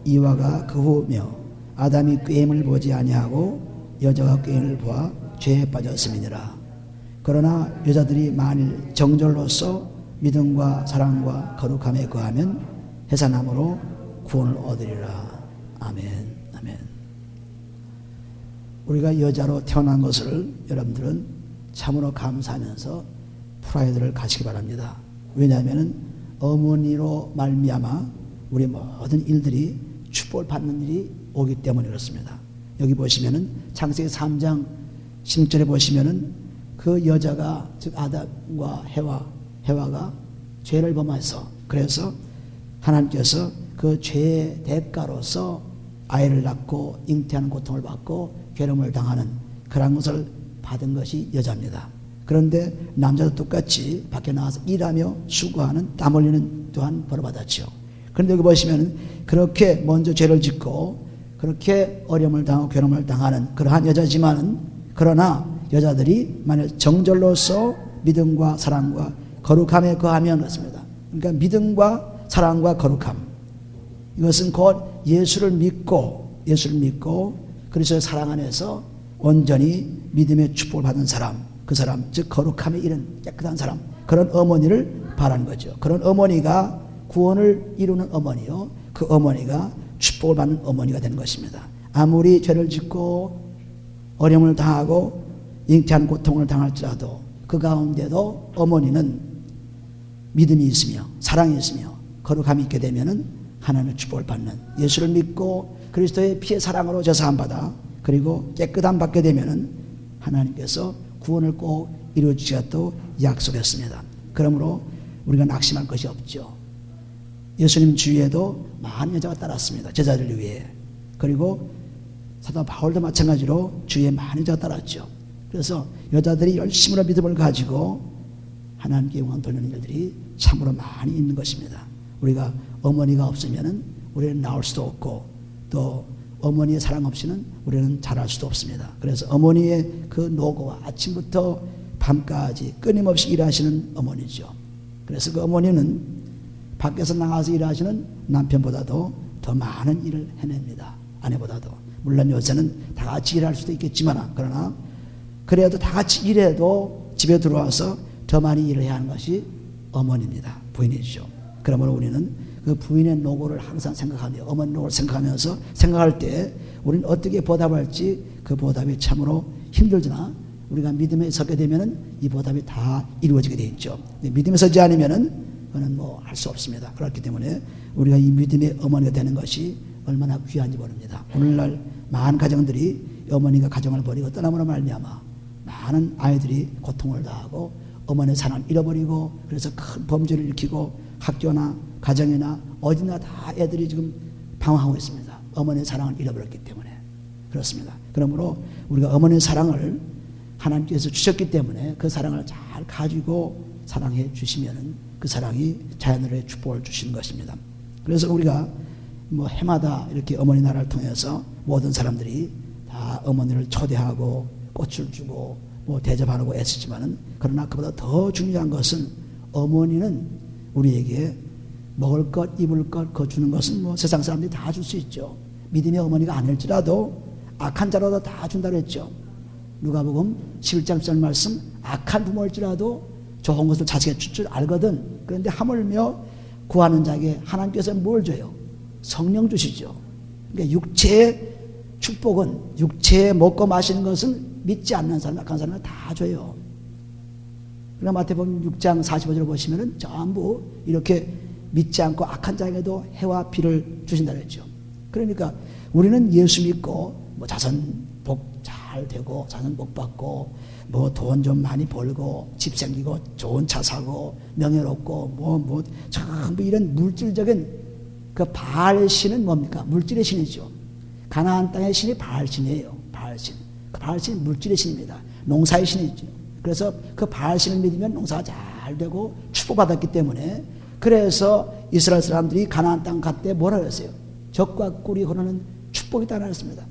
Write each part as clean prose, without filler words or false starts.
이와가 그 후며 아담이 꾀임을 보지 아니하고 여자가 꾀임을 보아 죄에 빠졌음이니라. 그러나 여자들이 만일 정절로서 믿음과 사랑과 거룩함에 거하면 해산함으로 구원을 얻으리라. 아멘. 아멘. 우리가 여자로 태어난 것을 여러분들은 참으로 감사하면서 프라이드를 가지기 바랍니다. 왜냐하면 어머니로 말미암아 우리 모든 일들이 축복을 받는 일이 오기 때문에 그렇습니다. 여기 보시면은 창세기 3장 16절에 보시면은 그 여자가 즉 아담과 해와가 죄를 범해서 그래서 하나님께서 그 죄의 대가로서 아이를 낳고 잉태하는 고통을 받고 괴로움을 당하는 그런 것을 받은 것이 여자입니다. 그런데 남자도 똑같이 밖에 나가서 일하며 수고하는 땀 흘리는 또한 벌을 받았죠. 그런데 여기 보시면 그렇게 먼저 죄를 짓고 그렇게 어려움을 당하고 괴로움을 당하는 그러한 여자지만은 그러나 여자들이 만약 정절로서 믿음과 사랑과 거룩함에 거하면 그렇습니다. 그러니까 믿음과 사랑과 거룩함 이것은 곧 예수를 믿고 그리스도의 사랑 안에서 온전히 믿음의 축복을 받은 사람 그 사람 즉 거룩함에 이른 깨끗한 사람 그런 어머니를 바라는 거죠. 그런 어머니가 구원을 이루는 어머니요 그 어머니가 축복을 받는 어머니가 되는 것입니다. 아무리 죄를 짓고 어려움을 당하고 잉태한 고통을 당할지라도 그 가운데도 어머니는 믿음이 있으며 사랑이 있으며 거룩함이 있게 되면은 하나님의 축복을 받는 예수를 믿고 그리스도의 피의 사랑으로 제사함 받아 그리고 깨끗함 받게 되면은 하나님께서 구원을 꼭 이루어주시겠다고 약속했습니다. 그러므로 우리가 낙심할 것이 없죠. 예수님 주위에도 많은 여자가 따랐습니다. 제자들을 위해. 그리고 사도 바울도 마찬가지로 주위에 많은 여자가 따랐죠. 그래서 여자들이 열심으로 믿음을 가지고 하나님께 영광 돌리는 일들이 참으로 많이 있는 것입니다. 우리가 어머니가 없으면 우리는 나올 수도 없고 또 어머니의 사랑 없이는 우리는 자랄 수도 없습니다. 그래서 어머니의 그 노고와 아침부터 밤까지 끊임없이 일하시는 어머니죠. 그래서 그 어머니는 밖에서 나가서 일하시는 남편보다도 더 많은 일을 해냅니다. 아내보다도. 물론 요새는 다 같이 일할 수도 있겠지만 그러나 그래도 다 같이 일해도 집에 들어와서 더 많이 일을 해야 하는 것이 어머니입니다. 부인이죠. 그러므로 우리는 그 부인의 노고를 항상 생각하며 어머니 노고를 생각하면서 생각할 때 우리는 어떻게 보답할지 그 보답이 참으로 힘들지나 우리가 믿음에 서게 되면은 이 보답이 다 이루어지게 되어 있죠. 믿음에 서지 않으면은 그거는 뭐 할 수 없습니다. 그렇기 때문에 우리가 이 믿음의 어머니가 되는 것이 얼마나 귀한지 모릅니다. 오늘날 많은 가정들이 어머니가 가정을 버리고 떠남으로 말미암아 많은 아이들이 고통을 당하고 어머니의 사랑을 잃어버리고 그래서 큰 범죄를 일으키고 학교나 가정이나 어디나 다 애들이 지금 방황하고 있습니다. 어머니의 사랑을 잃어버렸기 때문에 그렇습니다. 그러므로 우리가 어머니의 사랑을 하나님께서 주셨기 때문에 그 사랑을 잘 가지고 사랑해 주시면은 그 사랑이 자연으로의 축복을 주시는 것입니다. 그래서 우리가 뭐 해마다 이렇게 어머니 날을 통해서 모든 사람들이 다 어머니를 초대하고 꽃을 주고 뭐 대접하려고 애쓰지만은 그러나 그보다 더 중요한 것은 어머니는 우리에게 먹을 것, 입을 것, 그 주는 것은 뭐 세상 사람들이 다 줄 수 있죠. 믿음의 어머니가 아닐지라도 악한 자라도 다 준다고 했죠. 누가복음 11장 10절 말씀 악한 부모일지라도 좋은 것을 자식에게 줄 줄 알거든. 그런데 하물며 구하는 자에게 하나님께서 뭘 줘요? 성령 주시죠. 그러니까 육체의 축복은 육체에 먹고 마시는 것은 믿지 않는 사람, 악한 사람은 다 줘요. 그러나 마태복음 6장 45절을 보시면은 전부 이렇게 믿지 않고 악한 자에게도 해와 비를 주신다 그랬죠. 그러니까 우리는 예수 믿고 뭐 자선 복 잘 되고 자선 복 받고 뭐 돈 좀 많이 벌고 집 생기고 좋은 차 사고 명예롭고 뭐 전부 이런 물질적인 그 바알 신은 뭡니까? 물질의 신이죠. 가나안 땅의 신이 바알 신이에요. 바알 신. 그 바알 신은 물질의 신입니다. 농사의 신이죠. 그래서 그 바알 신을 믿으면 농사가 잘 되고 축복받았기 때문에 그래서 이스라엘 사람들이 가나안 땅 갈 때 뭐라 그랬어요? 젖과 꿀이 흐르는 축복이 있다고 했습니다.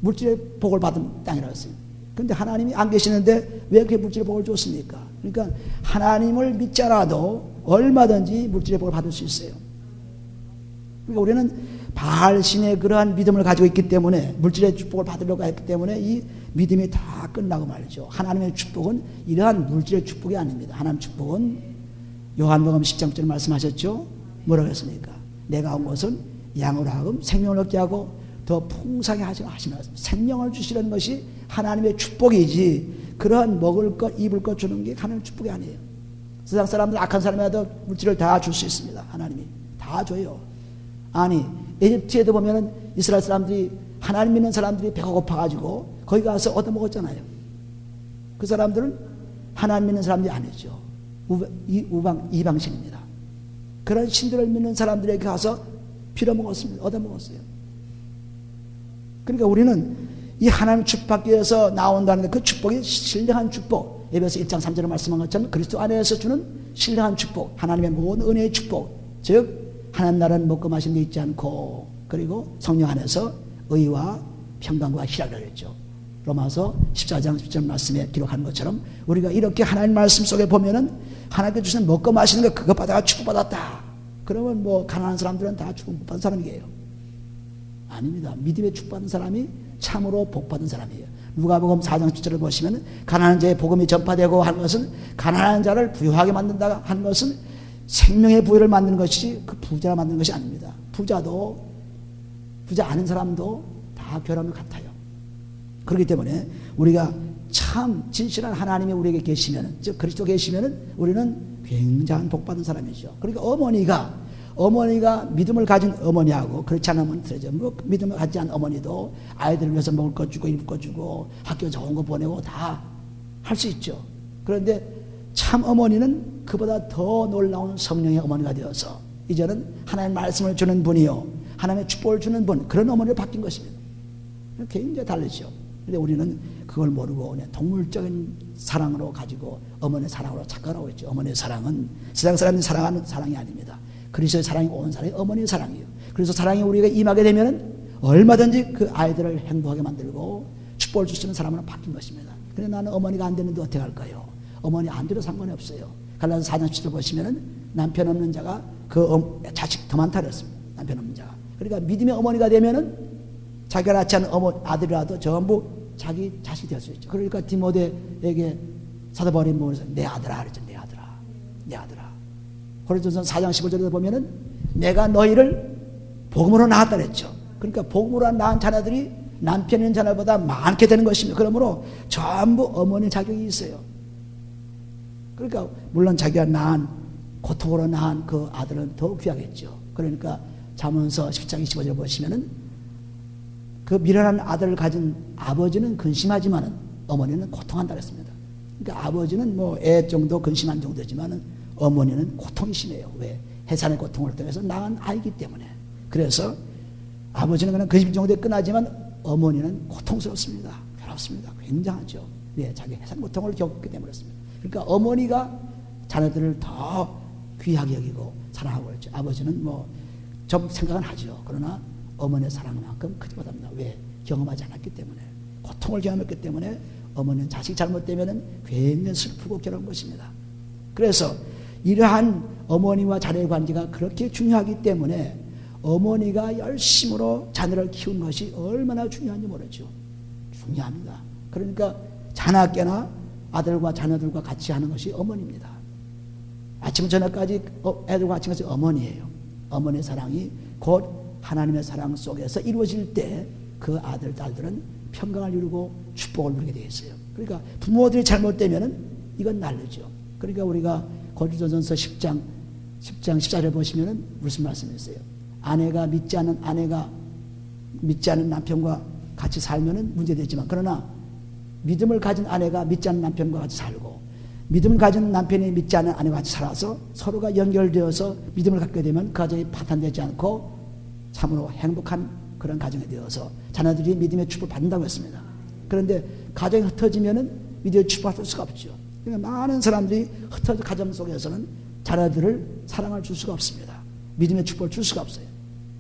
물질의 복을 받은 땅이라고 했어요. 그런데 하나님이 안 계시는데 왜 그렇게 물질의 복을 줬습니까? 그러니까 하나님을 믿지 않아도 얼마든지 물질의 복을 받을 수 있어요. 그러니까 우리는 바알신의 그러한 믿음을 가지고 있기 때문에, 물질의 축복을 받으려고 했기 때문에 이 믿음이 다 끝나고 말이죠. 하나님의 축복은 이러한 물질의 축복이 아닙니다. 하나님의 축복은 요한복음 10장 9절 말씀하셨죠. 뭐라고 했습니까? 내가 온 것은 양으로 하여금 생명을 얻게 하고 더 풍성하게 하시는 것입니다. 생명을 주시는 것이 하나님의 축복이지, 그러한 먹을 것 입을 것 주는 게 하나님의 축복이 아니에요. 세상 사람들, 악한 사람이라도 물질을 다 줄 수 있습니다. 하나님이 다 줘요. 아니, 에집트에도 보면은 이스라엘 사람들이, 하나님 믿는 사람들이 배가 고파가지고 거기 가서 얻어먹었잖아요. 그 사람들은 하나님 믿는 사람들이 아니죠. 이방신입니다. 그런 신들을 믿는 사람들에게 가서 빌어먹었습니다. 얻어먹었어요. 그러니까 우리는 이 하나님 축복받기 위해서 나온다는데, 그 축복이 신령한 축복, 에베소 1장 3절에 말씀한 것처럼 그리스도 안에서 주는 신령한 축복, 하나님의 모든 은혜의 축복, 즉 하나님 나라는 먹고 마시는 게 있지 않고, 그리고 성령 안에서 의와 평강과 희락을 했죠. 로마서 14장 10절 말씀에 기록한 것처럼 우리가 이렇게 하나님 말씀 속에 보면은 하나님께 주신 먹고 마시는 거, 그것 받아가 축복받았다. 그러면 뭐 가난한 사람들은 다 축복받은 사람이에요? 아닙니다. 믿음의 축복받은 사람이 참으로 복받은 사람이에요. 누가복음 4장 10절을 보시면 가난한 자의 복음이 전파되고 하는 것은, 가난한 자를 부유하게 만든다 하는 것은 생명의 부유를 만드는 것이지 그 부자를 만드는 것이 아닙니다. 부자도, 부자 아닌 사람도 다 결함이 같아요. 그렇기 때문에 우리가 참 진실한 하나님이 우리에게 계시면, 즉 그리스도 계시면 우리는 굉장한 복받은 사람이죠. 그러니까 어머니가 믿음을 가진 어머니하고 그렇지 않은 어머니 들어죠. 뭐 믿음을 가지지 않은 어머니도 아이들을 위해서 먹을 것 주고 입을 것 주고 학교 좋은 거 보내고 다 할 수 있죠. 그런데 참 어머니는 그보다 더 놀라운 성령의 어머니가 되어서 이제는 하나님의 말씀을 주는 분이요, 하나님의 축복을 주는 분, 그런 어머니로 바뀐 것입니다. 굉장히 다르죠. 근데 우리는 그걸 모르고 그냥 동물적인 사랑으로 가지고 어머니의 사랑으로 착각하고 있죠. 어머니의 사랑은 세상 사람이 사랑하는 사랑이 아닙니다. 그리스도의 사랑이 온 사랑이 어머니의 사랑이에요. 그래서 사랑이 우리가 임하게 되면은 얼마든지 그 아이들을 행복하게 만들고 축복을 주시는 사람으로 바뀐 것입니다. 그런데 나는 어머니가 안 되는데 어떻게 할까요? 어머니 안 돼도 상관이 없어요. 갈라디아서 4장 10절 보시면은 남편 없는 자가 그 자식 더 많다 그랬습니다. 남편 없는 자가. 그러니까 믿음의 어머니가 되면은 자기가 낳지 않은 아들이라도 전부 자기 자식이 될 수 있죠. 그러니까 디모데에게 사도 바울이 뭐래서 내 아들아 그랬죠. 내 아들아. 고린도전서 4장 15절에 보면은 내가 너희를 복음으로 낳았다 그랬죠. 그러니까 복음으로 낳은 자녀들이 남편 있는 자녀보다 많게 되는 것입니다. 그러므로 전부 어머니 자격이 있어요. 그러니까 물론 자기가 낳은, 고통으로 낳은 그 아들은 더 귀하겠죠. 그러니까 잠언서 10장 25절 보시면은 그 미련한 아들을 가진 아버지는 근심하지만은 어머니는 고통한다 그랬습니다. 그러니까 아버지는 뭐 애 정도 근심한 정도지만은 어머니는 고통이 심해요. 왜? 해산의 고통을 통해서 낳은 아이기 때문에. 그래서 아버지는 그냥 근심 정도에 끝나지만 어머니는 고통스럽습니다. 괴롭습니다. 굉장하죠. 왜? 자기 해산 고통을 겪기 때문에 그렇습니다. 그러니까 어머니가 자녀들을 더 귀하게 여기고 사랑하고 있죠. 아버지는 뭐 좀 생각은 하죠. 그러나 어머니의 사랑만큼 크지 못합니다. 왜? 경험하지 않았기 때문에, 고통을 경험했기 때문에. 어머니는 자식이 잘못되면 굉장히 슬프고 괴로운 것입니다. 그래서 이러한 어머니와 자녀의 관계가 그렇게 중요하기 때문에 어머니가 열심으로 자녀를 키우는 것이 얼마나 중요한지 모르죠. 중요합니다. 그러니까 자나깨나 아들과 자녀들과 같이 하는 것이 어머니입니다. 아침 저녁까지 애들과 같이 같이 어머니예요. 어머니의 사랑이 곧 하나님의 사랑 속에서 이루어질 때 그 아들, 딸들은 평강을 이루고 축복을 누리게 되어 있어요. 그러니까 부모들이 잘못되면은 이건 난리죠. 그러니까 우리가 고린도전서 10장 14절 보시면은 무슨 말씀이 있어요? 아내가 믿지 않는 남편과 같이 살면은 문제되지만, 그러나 믿음을 가진 아내가 믿지 않는 남편과 같이 살고, 믿음을 가진 남편이 믿지 않는 아내와 같이 살아서 서로가 연결되어서 믿음을 갖게 되면 그 가정이 파탄되지 않고 참으로 행복한 그런 가정이 되어서 자녀들이 믿음의 축복을 받는다고 했습니다. 그런데 가정이 흩어지면은 믿음의 축복을 받을 수가 없죠. 그러니까 많은 사람들이 흩어진 가정 속에서는 자녀들을 사랑을 줄 수가 없습니다. 믿음의 축복을 줄 수가 없어요.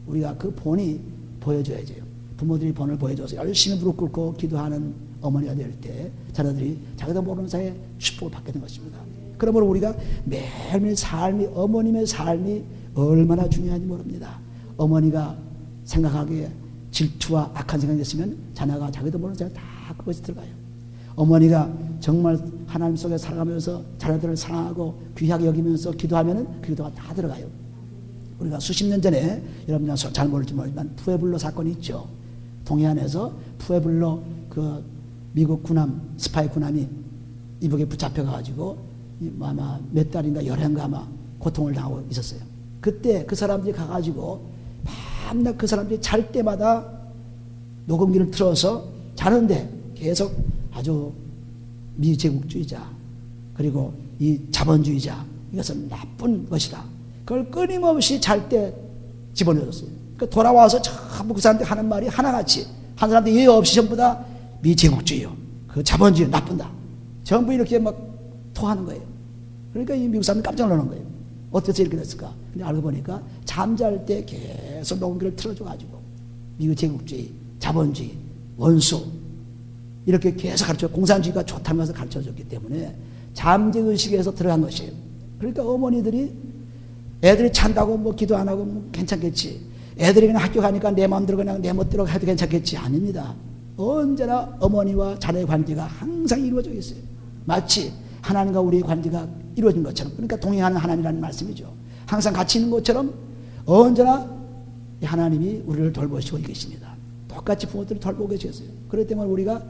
우리가 그 본이 보여줘야죠. 부모들이 본을 보여줘서 열심히 무릎 꿇고 기도하는 어머니가 될 때 자녀들이 자기도 모르는 사이에 축복을 받게 된 것입니다. 그러므로 우리가 매일매일 어머님의 삶이 얼마나 중요한지 모릅니다. 어머니가 생각하기에 질투와 악한 생각이 있으면 자녀가 자기도 모르는 사이에 다 그것이 들어가요. 어머니가 정말 하나님 속에 살아가면서 자녀들을 사랑하고 귀하게 여기면서 기도하면은 그 기도가 다 들어가요. 우리가 수십 년 전에 여러분 잘 모를지 모르지만 푸에블로 사건이 있죠. 동해안에서 푸에블로 그 미국 군함 스파이 군함이 이북에 붙잡혀가지고 아마 몇 달인가 열흘인가 아마 고통을 당하고 있었어요. 그때 그 사람들이 가가지고 밤낮 그 사람들이 잘 때마다 녹음기를 틀어서 자는데 계속 아주 미제국주의자 그리고 이 자본주의자 이것은 나쁜 것이다. 그걸 끊임없이 잘 때 집어넣었어요. 그러니까 돌아와서 전부 그 사람들이 하는 말이 하나같이 한 사람들 예의 없이 전부 다 미제국주의요. 그 자본주의 나쁜다. 전부 이렇게 막 토하는 거예요. 그러니까 이 미국 사람들이 깜짝 놀라는 거예요. 어떻게 이렇게 됐을까? 근데 알고 보니까 잠잘 때 계속 녹음기를 틀어줘가지고 미국 제국주의, 자본주의, 원수 이렇게 계속 가르쳐 공산주의가 좋다는 것을 가르쳐줬기 때문에 잠재의식에서 들어간 것이에요. 그러니까 어머니들이 애들이 잔다고 뭐 기도 안 하고 뭐 괜찮겠지. 애들이 그냥 학교 가니까 내 마음대로 그냥 내 멋대로 해도 괜찮겠지. 아닙니다. 언제나 어머니와 자녀의 관계가 항상 이루어져 있어요. 마치 하나님과 우리의 관계가 이루어진 것처럼. 그러니까 동행하는 하나님이라는 말씀이죠. 항상 같이 있는 것처럼 언제나 하나님이 우리를 돌보시고 계십니다. 똑같이 부모들을 돌보고 계셨어요. 그렇기 때문에 우리가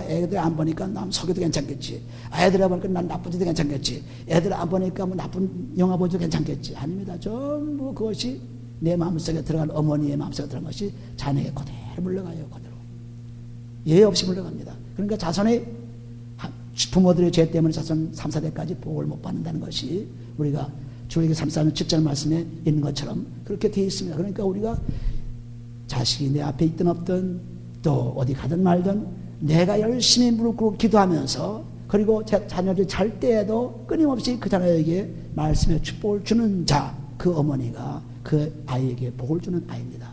애들 안 보니까 남 속여도 괜찮겠지. 애들 안 보니까 난 나쁜 짓도 괜찮겠지. 애들 안 보니까 뭐 나쁜 영화 보도 괜찮겠지. 아닙니다. 전부 그것이 내 마음속에 들어간 어머니의 마음속에 들어간 것이 자녀에 그대로 물러가요. 그대로. 예의 없이 물러갑니다. 그러니까 자손의 부모들의 죄 때문에 자손 3, 4대까지 복을 못 받는다는 것이 우리가 주에게 34년 7절 말씀에 있는 것처럼 그렇게 되어 있습니다. 그러니까 우리가 자식이 내 앞에 있든 없든 또 어디 가든 말든 내가 열심히 무릎 꿇고 기도하면서 그리고 자녀들이 잘 때에도 끊임없이 그 자녀에게 말씀의 축복을 주는 자, 그 어머니가 그 아이에게 복을 주는 아이입니다.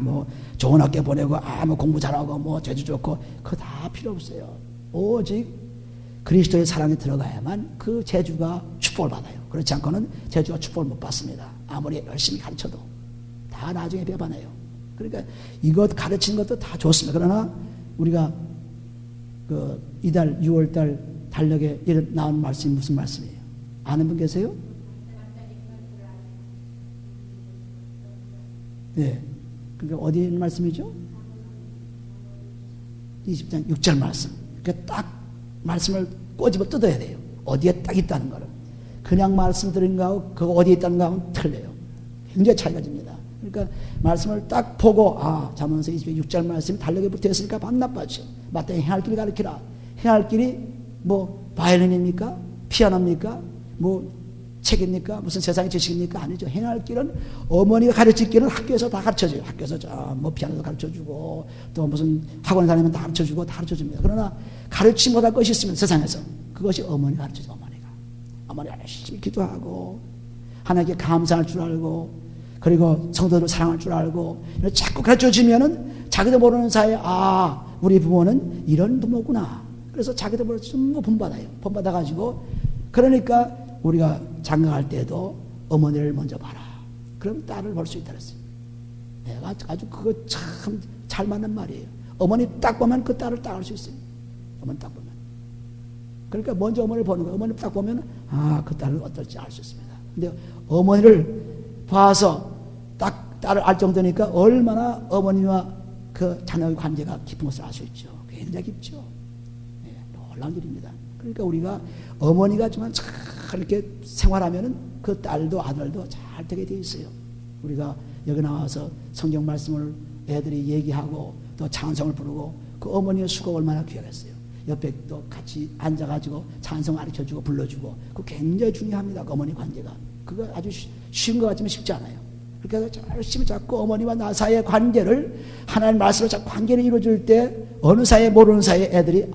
뭐 좋은 학교 보내고 뭐 공부 잘하고 뭐 재주 좋고 그거 다 필요 없어요. 오직 그리스도의 사랑에 들어가야만 그 재주가 축복을 받아요. 그렇지 않고는 재주가 축복을 못 받습니다. 아무리 열심히 가르쳐도 다 나중에 배반해요. 그러니까 이것 가르치는 것도 다 좋습니다. 그러나 우리가 이달 6월달 달력에 나온 말씀이 무슨 말씀이에요? 아는 분 계세요? 네. 그러니까 어디에 있는 말씀이죠? 20장 6절 말씀. 그러니까 딱 말씀을 꼬집어 뜯어야 돼요. 어디에 딱 있다는 거를. 그냥 말씀 드린 거하고 그거 어디에 있다는 거하고는 틀려요. 굉장히 차이가 집니다. 그러니까 말씀을 딱 보고 잠언서 26절 말씀이 달력에 붙어있으니까 밤낮바죠. 마땅히 행할 길을 가르치라. 행할 길이 뭐 바이올린입니까? 피아노입니까? 뭐 책입니까? 무슨 세상의 지식입니까? 아니죠. 행할 길은 어머니가 가르칠 길은 학교에서 다 가르쳐줘요. 학교에서 뭐 피아노도 가르쳐주고 또 무슨 학원에 다니면 다 가르쳐주고 다 가르쳐줍니다. 그러나 가르치지 못할 것이 있으면 세상에서 그것이 어머니가 가르쳐줘. 어머니가 열심히 기도하고 하나님께 감사할 줄 알고 그리고 성도들을 사랑할 줄 알고 자꾸 가르쳐주면은 자기도 모르는 사이에 우리 부모는 이런 부모구나. 그래서 자기도 모르는 전부 본받아요. 본받아가지고 그러니까 우리가 장가갈 때도 어머니를 먼저 봐라. 그럼 딸을 볼 수 있다 그랬어요. 내가 아주 그거 참 잘 맞는 말이에요. 어머니 딱 보면 그 딸을 딱 알 수 있어요. 어머니 딱 보면. 그러니까 먼저 어머니를 보는 거예요. 어머니 딱 보면 그 딸은 어떨지 알 수 있습니다. 근데 어머니를 봐서 딱 딸을 알 정도니까 얼마나 어머니와 그 자녀의 관계가 깊은 것을 알 수 있죠. 굉장히 깊죠. 네, 놀라운 일입니다. 그러니까 우리가 어머니가 좀 잘 이렇게 생활하면은 그 딸도 아들도 잘 되게 돼 있어요. 우리가 여기 나와서 성경 말씀을 애들이 얘기하고 또 찬송을 부르고 그 어머니의 수고가 얼마나 귀하겠어요. 옆에 또 같이 앉아가지고 찬송 가르쳐주고 불러주고 그거 굉장히 중요합니다. 그 어머니 관계가. 그거 아주 쉬운 것 같지만 쉽지 않아요. 그러니까 열심히 자꾸 어머니와 나 사이의 관계를 하나님 말씀을 자꾸 관계를 이루어줄 때 어느 사이에 모르는 사이에 애들이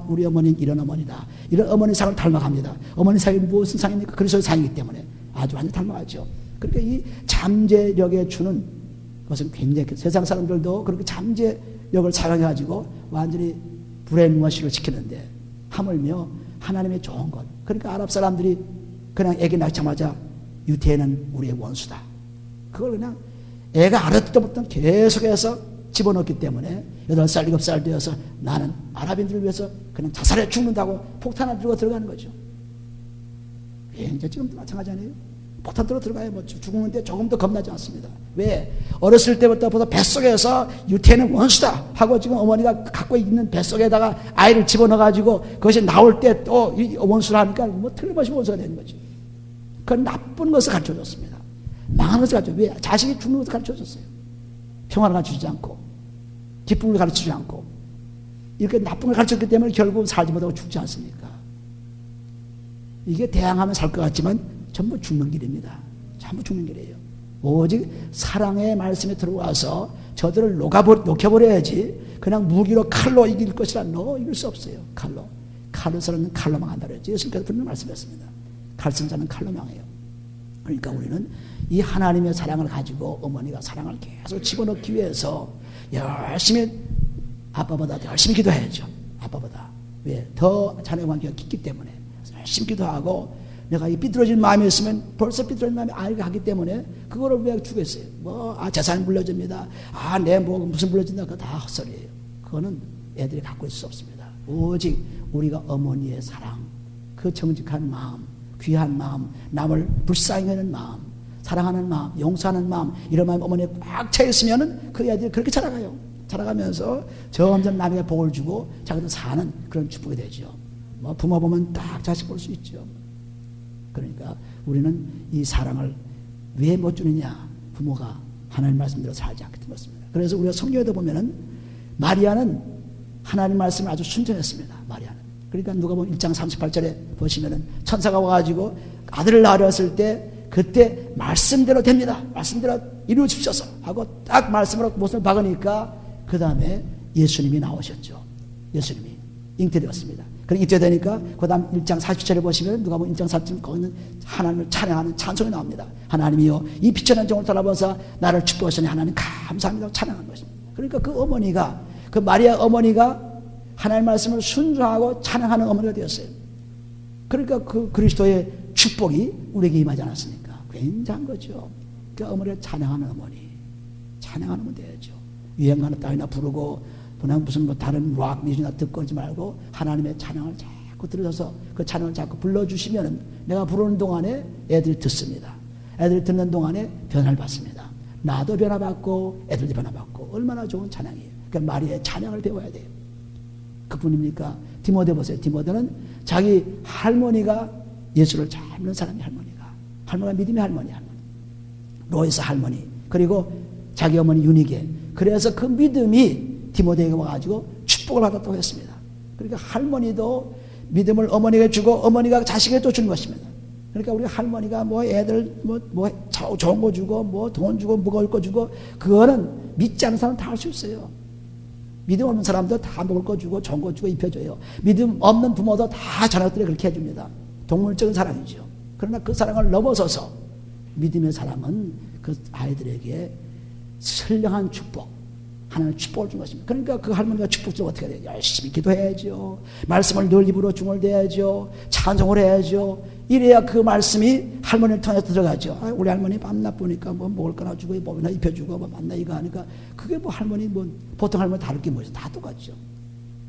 우리 어머니는 이런 어머니다. 이런 어머니 상을 닮아갑니다. 어머니 상이 무슨 상입니까? 그리스도의 상이기 때문에 아주 완전히 닮아가죠. 그러니까 이 잠재력에 주는 것은 굉장히 세상 사람들도 그렇게 잠재력을 사용해가지고 완전히 불행무엇이를 지키는데 하물며 하나님의 좋은 것. 그러니까 아랍 사람들이 그냥 애기 낳자마자 유태인은 우리의 원수다. 그걸 그냥 애가 알았을 때부터 계속해서 집어넣기 때문에 8살, 7살 되어서 나는 아랍인들을 위해서 그냥 자살해 죽는다고 폭탄을 들고 들어가는 거죠. 이제 지금도 마찬가지 아니에요? 폭탄 들어가야 뭐 죽는데 조금도 겁나지 않습니다. 왜? 어렸을 때부터 벌써 뱃속에서 유태는 원수다 하고 지금 어머니가 갖고 있는 뱃속에다가 아이를 집어넣어가지고 그것이 나올 때 또 원수를 하니까 뭐 틀림없이 원수가 되는 거죠. 그건 나쁜 것을 가르쳐줬습니다. 망하는 것을 가르쳐줬어요. 왜? 자식이 죽는 것을 가르쳐줬어요. 평화를 가르치지 않고 기쁨을 가르치지 않고 이렇게 나쁜 걸 가르쳤기 때문에 결국 살지 못하고 죽지 않습니까? 이게 대항하면 살 것 같지만 전부 죽는 길입니다. 전부 죽는 길이에요. 오직 사랑의 말씀에 들어와서 저들을 녹여버려야지 그냥 무기로 칼로 이길 것이라 이길 수 없어요. 칼로 쓰는 칼로 망한다 그랬죠. 예수님께서 분명히 말씀했습니다. 칼 쓰는 자는 칼로 망해요. 그러니까 우리는 이 하나님의 사랑을 가지고 어머니가 사랑을 계속 집어넣기 위해서 열심히 아빠보다 열심히 기도해야죠. 아빠보다. 왜? 더 자녀의 관계가 깊기 때문에 열심히 기도하고 내가 이 삐뚤어진 마음이 있으면 벌써 삐뚤어진 마음이 아이가 하기 때문에 그거를 왜 주겠어요? 재산이 물려집니다. 내 무슨 물려진다. 그거 다 헛소리예요. 그거는 애들이 갖고 있을 수 없습니다. 오직 우리가 어머니의 사랑, 그 정직한 마음, 귀한 마음, 남을 불쌍히 여기는 마음, 사랑하는 마음, 용서하는 마음, 이런 마음이 어머니에 꽉 차 있으면은 그 애들이 그렇게 자라가요. 자라가면서 점점 남에게 복을 주고 자기도 사는 그런 축복이 되죠. 부모 보면 딱 자식 볼 수 있죠. 그러니까 우리는 이 사랑을 왜 못 주느냐? 부모가 하나님 말씀대로 살지 않기 때문입니다. 그래서 우리가 성경에도 보면은 마리아는 하나님 말씀을 아주 순종했습니다. 마리아는. 그러니까 누가 보면 1장 38절에 보시면은 천사가 와가지고 아들을 낳으렸을 때 그때 말씀대로 됩니다. 말씀대로 이루어집시옵소서 하고 딱 말씀으로 못을 박으니까 그 다음에 예수님이 나오셨죠. 예수님이 잉태되었습니다. 그렇게 잉태되니까 그 다음 1장 40절에 보시면 누가 보면 1장 40절 거기는 하나님을 찬양하는 찬송이 나옵니다. 하나님이여 이 비천한 종을 돌아보사 나를 축복하시니 하나님 감사합니다. 찬양하는 것입니다. 그러니까 그 어머니가 그 마리아 어머니가 하나님 말씀을 순종하고 찬양하는 어머니가 되었어요. 그러니까 그 그리스도의 축복이 우리에게 임하지 않았습니까? 굉장한 거죠. 그 어머니를 찬양하는 어머니. 찬양하는 어머니 되야죠. 유행가나 따위나 부르고 그냥 무슨 다른 락 뮤직이나 듣고 하지 말고 하나님의 찬양을 자꾸 들으셔서 그 찬양을 자꾸 불러주시면 내가 부르는 동안에 애들이 듣습니다. 애들이 듣는 동안에 변화를 받습니다. 나도 변화받고 애들도 변화받고 얼마나 좋은 찬양이에요. 그러니까 마리아의 찬양을 배워야 돼요. 그뿐입니까? 디모데 보세요. 디모데는 자기 할머니가 예수를 잘 믿는 사람이 할머니가 믿음의 할머니 로이스 할머니 그리고 자기 어머니 유니게 그래서 그 믿음이 디모데에게 와가지고 축복을 받았다고 했습니다. 그러니까 할머니도 믿음을 어머니에게 주고 어머니가 자식에게 또 주는 것입니다. 그러니까 우리 할머니가 애들 좋은 거 주고 돈 주고 먹을 거 주고 그거는 믿지 않는 사람은 다 할 수 있어요. 믿음 없는 사람도 다 먹을 거 주고 좋은 거 주고 입혀줘요. 믿음 없는 부모도 다 자녀들에게 그렇게 해줍니다. 동물적인 사랑이죠. 그러나 그 사랑을 넘어서서 믿음의 사랑은 그 아이들에게 선량한 축복, 하나님의 축복을 준 것입니다. 그러니까 그 할머니가 축복 주면 어떻게 해야 돼요? 열심히 기도해야죠. 말씀을 늘 입으로 중얼대야죠. 찬송을 해야죠. 이래야 그 말씀이 할머니를 통해서 들어가죠. 우리 할머니 밤 나쁘니까 먹을 거나 주고 몸이나 입혀주고 만나 이거 하니까 그게 할머니 보통 할머니 다를 게 뭐죠? 다 똑같죠.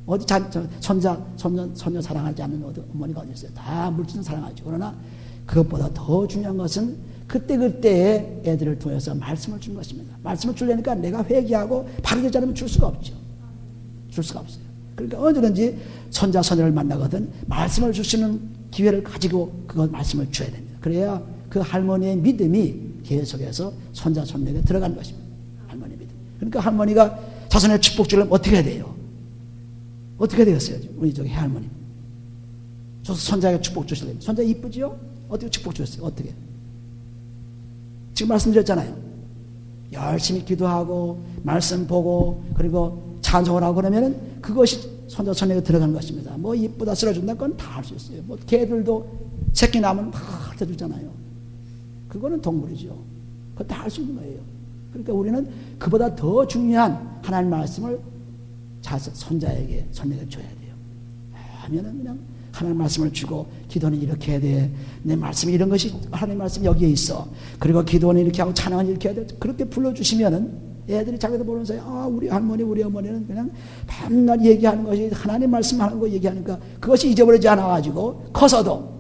어디 손녀 사랑하지 않는 어머니가 어디 있어요? 다 물질은 사랑하죠. 그러나 그것보다 더 중요한 것은 그때그때의 애들을 통해서 말씀을 준 것입니다. 말씀을 주려니까 내가 회개하고 바르게 되지 않으면 줄 수가 없죠. 줄 수가 없어요. 그러니까 언제든지 손자, 손녀를 만나거든 말씀을 주시는 기회를 가지고 그 말씀을 줘야 됩니다. 그래야 그 할머니의 믿음이 계속해서 손자, 손녀에게 들어가는 것입니다. 할머니 믿음. 그러니까 할머니가 자손의 축복 주려면 어떻게 해야 돼요? 어떻게 되겠어요? 우리 저기 할머니. 손자에게 축복 주시려면. 손자 이쁘지요? 어떻게 축복 주셨어요? 어떻게? 지금 말씀드렸잖아요. 열심히 기도하고 말씀 보고 그리고 찬송을 하고 그러면은 그것이 손자 손녀에게 들어가는 것입니다. 이쁘다 쓸어준다 그건 다 할 수 있어요. 개들도 새끼 낳으면 다 핥아주잖아요. 그거는 동물이죠. 그거 다 할 수 있는 거예요. 그러니까 우리는 그보다 더 중요한 하나님 말씀을 손자에게 손녀에게 줘야 돼요. 하면은 그냥 하나님 말씀을 주고 기도는 이렇게 해야 돼. 내 말씀이 이런 것이 하나님 말씀이 여기에 있어. 그리고 기도는 이렇게 하고 찬양은 이렇게 해야 돼. 그렇게 불러주시면은 애들이 자기도 모르면서 우리 할머니 우리 어머니는 그냥 밤낮 얘기하는 것이 하나님 말씀하는 거 얘기하니까 그것이 잊어버리지 않아가지고 커서도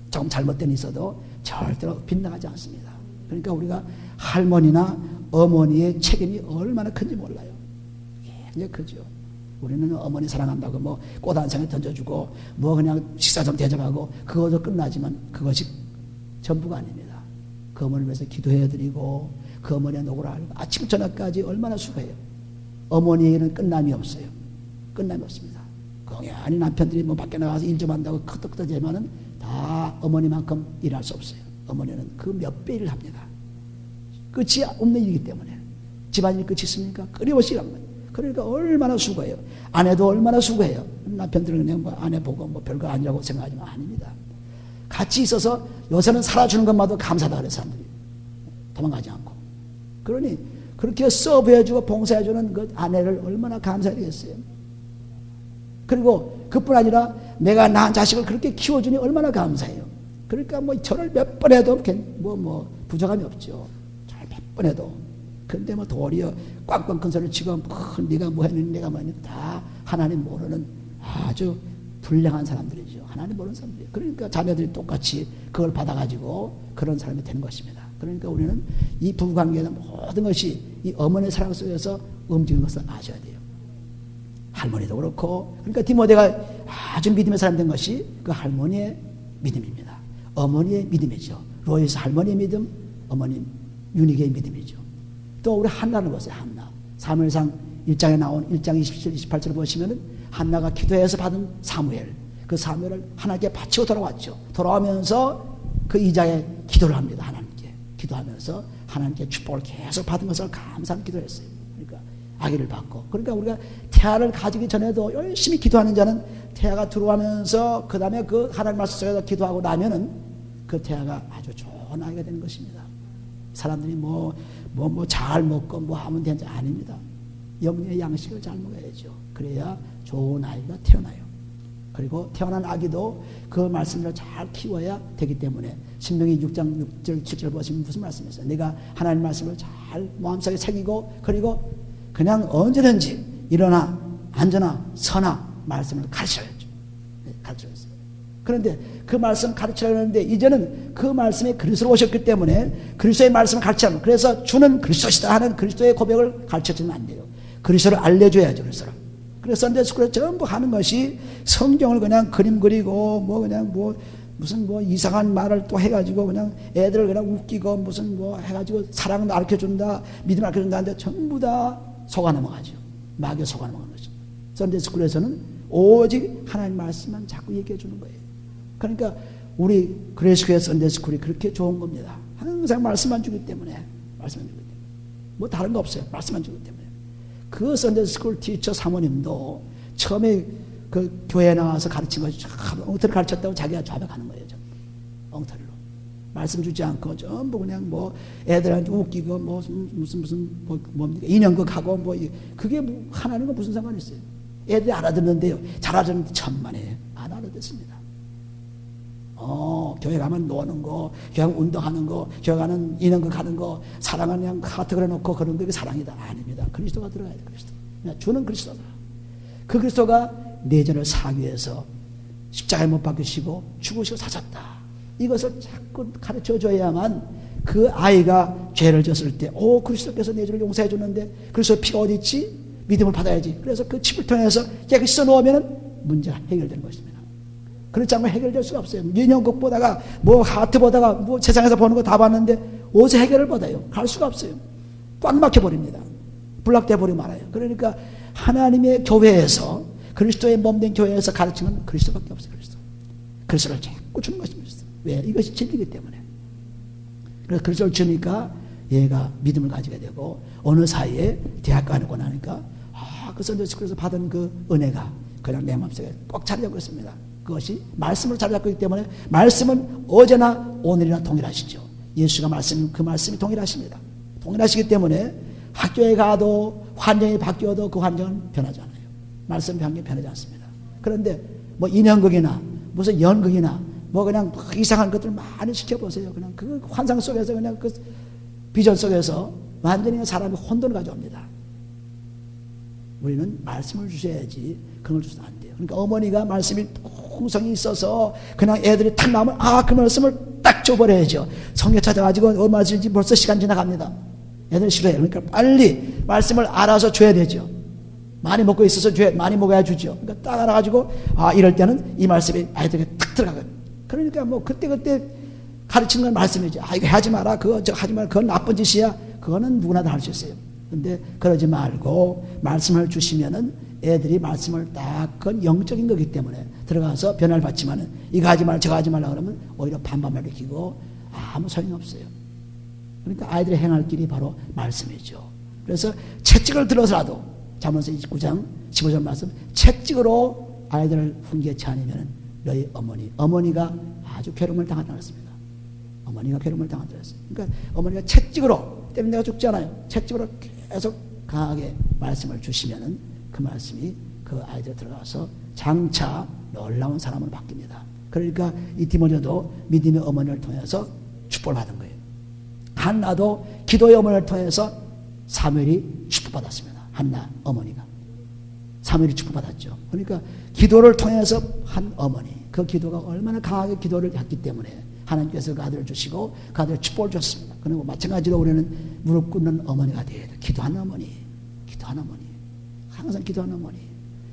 조금 잘못된 있어도 절대로 빗나가지 않습니다. 그러니까 우리가 할머니나 어머니의 책임이 얼마나 큰지 몰라요. 굉장히 크죠. 우리는 어머니 사랑한다고 뭐 꽃 한 상에 던져주고 뭐 그냥 식사 좀 대접하고 그것도 끝나지만 그것이 전부가 아닙니다. 그 어머니를 위해서 기도해드리고 그 어머니의 노고를 알고 아침 저녁까지 얼마나 수고해요. 어머니에게는 끝남이 없어요. 끝남이 없습니다. 공연히 남편들이 뭐 밖에 나가서 일 좀 한다고 끄덕끄덕하지만은 다 어머니만큼 일할 수 없어요. 어머니는 그 몇 배 일을 합니다. 끝이 없는 일이기 때문에. 집안일 끝이 있습니까? 끊임없이 일하는 거예요. 그러니까 얼마나 수고해요. 아내도 얼마나 수고해요. 남편들은 그냥 뭐 아내 보고 뭐 별거 아니라고 생각하지만 아닙니다. 같이 있어서 요새는 살아주는 것만도 감사하다 그래요. 사람들이 도망가지 않고. 그러니 그렇게 서브해주고 봉사해주는 그 아내를 얼마나 감사해야 되겠어요. 그리고 그뿐 아니라 내가 낳은 자식을 그렇게 키워주니 얼마나 감사해요. 그러니까 뭐 절을 몇 번 해도 뭐 부족함이 없죠. 절 몇 번 해도. 근데 뭐 도리어 꽝꽝 큰 소리를 치고 네가 뭐 했느니 내가 뭐 했느니 다 하나님 모르는 아주 불량한 사람들이죠. 하나님 모르는 사람들이에요. 그러니까 자녀들이 똑같이 그걸 받아가지고 그런 사람이 되는 것입니다. 그러니까 우리는 이 부부관계나 모든 것이 이 어머니의 사랑 속에서 움직이는 것을 아셔야 돼요. 할머니도 그렇고. 그러니까 디모데가 아주 믿음의 사람 된 것이 그 할머니의 믿음입니다. 어머니의 믿음이죠. 로이스 할머니의 믿음, 어머니 유니게의 믿음이죠. 또 우리 한나를 보세요. 한나. 사무엘상 1장에 나온 1장 27, 28절을 보시면은 한나가 기도해서 받은 사무엘. 그 사무엘을 하나님께 바치고 돌아왔죠. 돌아오면서 그 이자에 기도를 합니다. 하나님께. 기도하면서 하나님께 축복을 계속 받은 것을 감사하는 기도를 했어요. 그러니까 아기를 받고. 그러니까 우리가 태아를 가지기 전에도 열심히 기도하는 자는 태아가 들어오면서 그 다음에 그 하나님 말씀 속에서 기도하고 나면은 그 태아가 아주 좋은 아이가 되는 것입니다. 사람들이 잘 먹고 뭐 하면 되는 게 아닙니다. 영리의 양식을 잘 먹어야죠. 그래야 좋은 아이가 태어나요. 그리고 태어난 아기도 그 말씀을 잘 키워야 되기 때문에 신명기 6장 6절 7절 보시면 무슨 말씀이었어요? 내가 하나님 말씀을 잘 마음속에 새기고 그리고 그냥 언제든지 일어나 앉아나 서나 말씀을 가르쳐야죠. 가르쳐야죠. 그런데 그 말씀 가르치려고 하는데 이제는 그 말씀이 그리스도로 오셨기 때문에 그리스도의 말씀을 가르치면 그래서 주는 그리스도시다 하는 그리스도의 고백을 가르쳐주면 안 돼요. 그리스도를 알려줘야죠. 그리스도를. 그래서 선데스쿨에 전부 하는 것이 성경을 그냥 그림 그리고 무슨 이상한 말을 또 해가지고 그냥 애들을 그냥 웃기고 무슨 해가지고 사랑을 가르쳐준다 믿음을 가르쳐준다 하는데 전부 다 속아 넘어가죠. 마귀에 속아 넘어가는 거죠. 선데스쿨에서는 오직 하나님 말씀만 자꾸 얘기해 주는 거예요. 그러니까 우리 그레이스교회 선데스쿨이 그렇게 좋은 겁니다. 항상 말씀만 주기 때문에 뭐 다른 거 없어요. 말씀만 주기 때문에. 그 선데스쿨 티처 사모님도 처음에 그 교회에 나와서 가르친 것이 엉터리 가르쳤다고 자기가 자백하는 거예요. 엉터리로 말씀 주지 않고 전부 그냥 애들한테 웃기고 무슨 뭡니까 인형극 하고 그게 하나님과 무슨 상관이 있어요. 애들이 알아듣는데요. 잘 알아듣는데 천만에 안 알아듣습니다. 교회 가면 노는 거, 교회 가면 운동하는 거, 교회 가면 인형극 하는 거, 사랑은 그냥 하트 그려놓고 그런 게 그게 사랑이다. 아닙니다. 그리스도가 들어가야 돼. 그리스도. 주는 그리스도다. 그 그리스도가 내 죄를 사하기 위해서 십자가에 못 박히시고 죽으시고 사셨다. 이것을 자꾸 가르쳐줘야만 그 아이가 죄를 졌을 때 그리스도께서 내 죄를 용서해 주는데 그리스도 피가 어디 있지? 믿음을 받아야지. 그래서 그 칩을 통해서 깨끗이 써놓으면 문제가 해결되는 것입니다. 그렇지 않으면 해결될 수가 없어요. 인형극 보다가 하트 보다가 세상에서 보는 거 다 봤는데 어디서 해결을 받아요? 갈 수가 없어요. 꽉 막혀버립니다. 불락돼 버리고 말아요. 그러니까 하나님의 교회에서 그리스도의 몸된 교회에서 가르치는 그리스도밖에 없어요. 그리스도를 자꾸 주는 것입니다. 왜? 이것이 진리이기 때문에. 그래서 그리스도를 주니까 얘가 믿음을 가지게 되고 어느 사이에 대학 가고 나니까 그 선대스쿨에서 받은 그 은혜가 그냥 내 마음속에 꼭 자리 잡고 있습니다. 그것이 말씀을 자리 잡고 있기 때문에 말씀은 어제나 오늘이나 동일하시죠. 예수가 그 말씀이 동일하십니다. 동일하시기 때문에 학교에 가도 환경이 바뀌어도 그 환경은 변하지 않아요. 말씀 환경이 변하지 않습니다. 그런데 인형극이나 무슨 연극이나 뭐 그냥 이상한 것들 많이 시켜보세요. 그냥 그 환상 속에서 그냥 그 비전 속에서 완전히 사람이 혼돈을 가져옵니다. 우리는 말씀을 주셔야지 그걸 주시면 안 돼요. 그러니까 어머니가 말씀이 풍성이 있어서 그냥 애들이 탁 나오면 그 말씀을 딱 줘버려야죠. 성경 찾아가지고 말씀인지 벌써 시간 지나갑니다. 애들 싫어해요. 그러니까 빨리 말씀을 알아서 줘야 되죠. 많이 먹고 있어서 많이 먹어야 주죠. 그러니까 딱 알아가지고 이럴 때는 이 말씀이 아이들에게 탁 들어가거든요. 그러니까 뭐 그때 가르치는 건 말씀이죠. 이거 하지 마라. 저거 하지 마라. 그건 나쁜 짓이야. 그거는 누구나 다 할 수 있어요. 근데 그러지 말고 말씀을 주시면은 애들이 말씀을 딱 그건 영적인 거기 때문에 들어가서 변화를 받지만은 이거 하지 말라 저거 하지 말라 그러면 오히려 반발을 일으키고 아무 소용이 없어요. 그러니까 아이들이 행할 길이 바로 말씀이죠. 그래서 채찍을 들어서라도 잠언서 29장 15절 말씀 채찍으로 아이들을 훈계치 않으면 너희 어머니가 아주 괴로움을 당한다고 했습니다. 어머니가 괴로움을 당한다고 했어요. 그러니까 어머니가 채찍으로 때문에 내가 죽지 않아요. 채찍으로 계속 강하게 말씀을 주시면은 그 말씀이 그 아이들에 들어가서 장차 놀라운 사람으로 바뀝니다. 그러니까 이 디모데도 믿음의 어머니를 통해서 축복을 받은 거예요. 한나도 기도의 어머니를 통해서 사무엘이 축복받았습니다. 한나 어머니가 사무엘이 축복받았죠. 그러니까 기도를 통해서 한 어머니, 그 기도가 얼마나 강하게 기도를 했기 때문에 하나님께서 그 아들을 주시고 그 아들을 축복을 줬습니다. 그리고 마찬가지로 우리는 무릎 꿇는 어머니가 되어야 돼요. 기도하는 어머니, 항상 기도하는 어머니.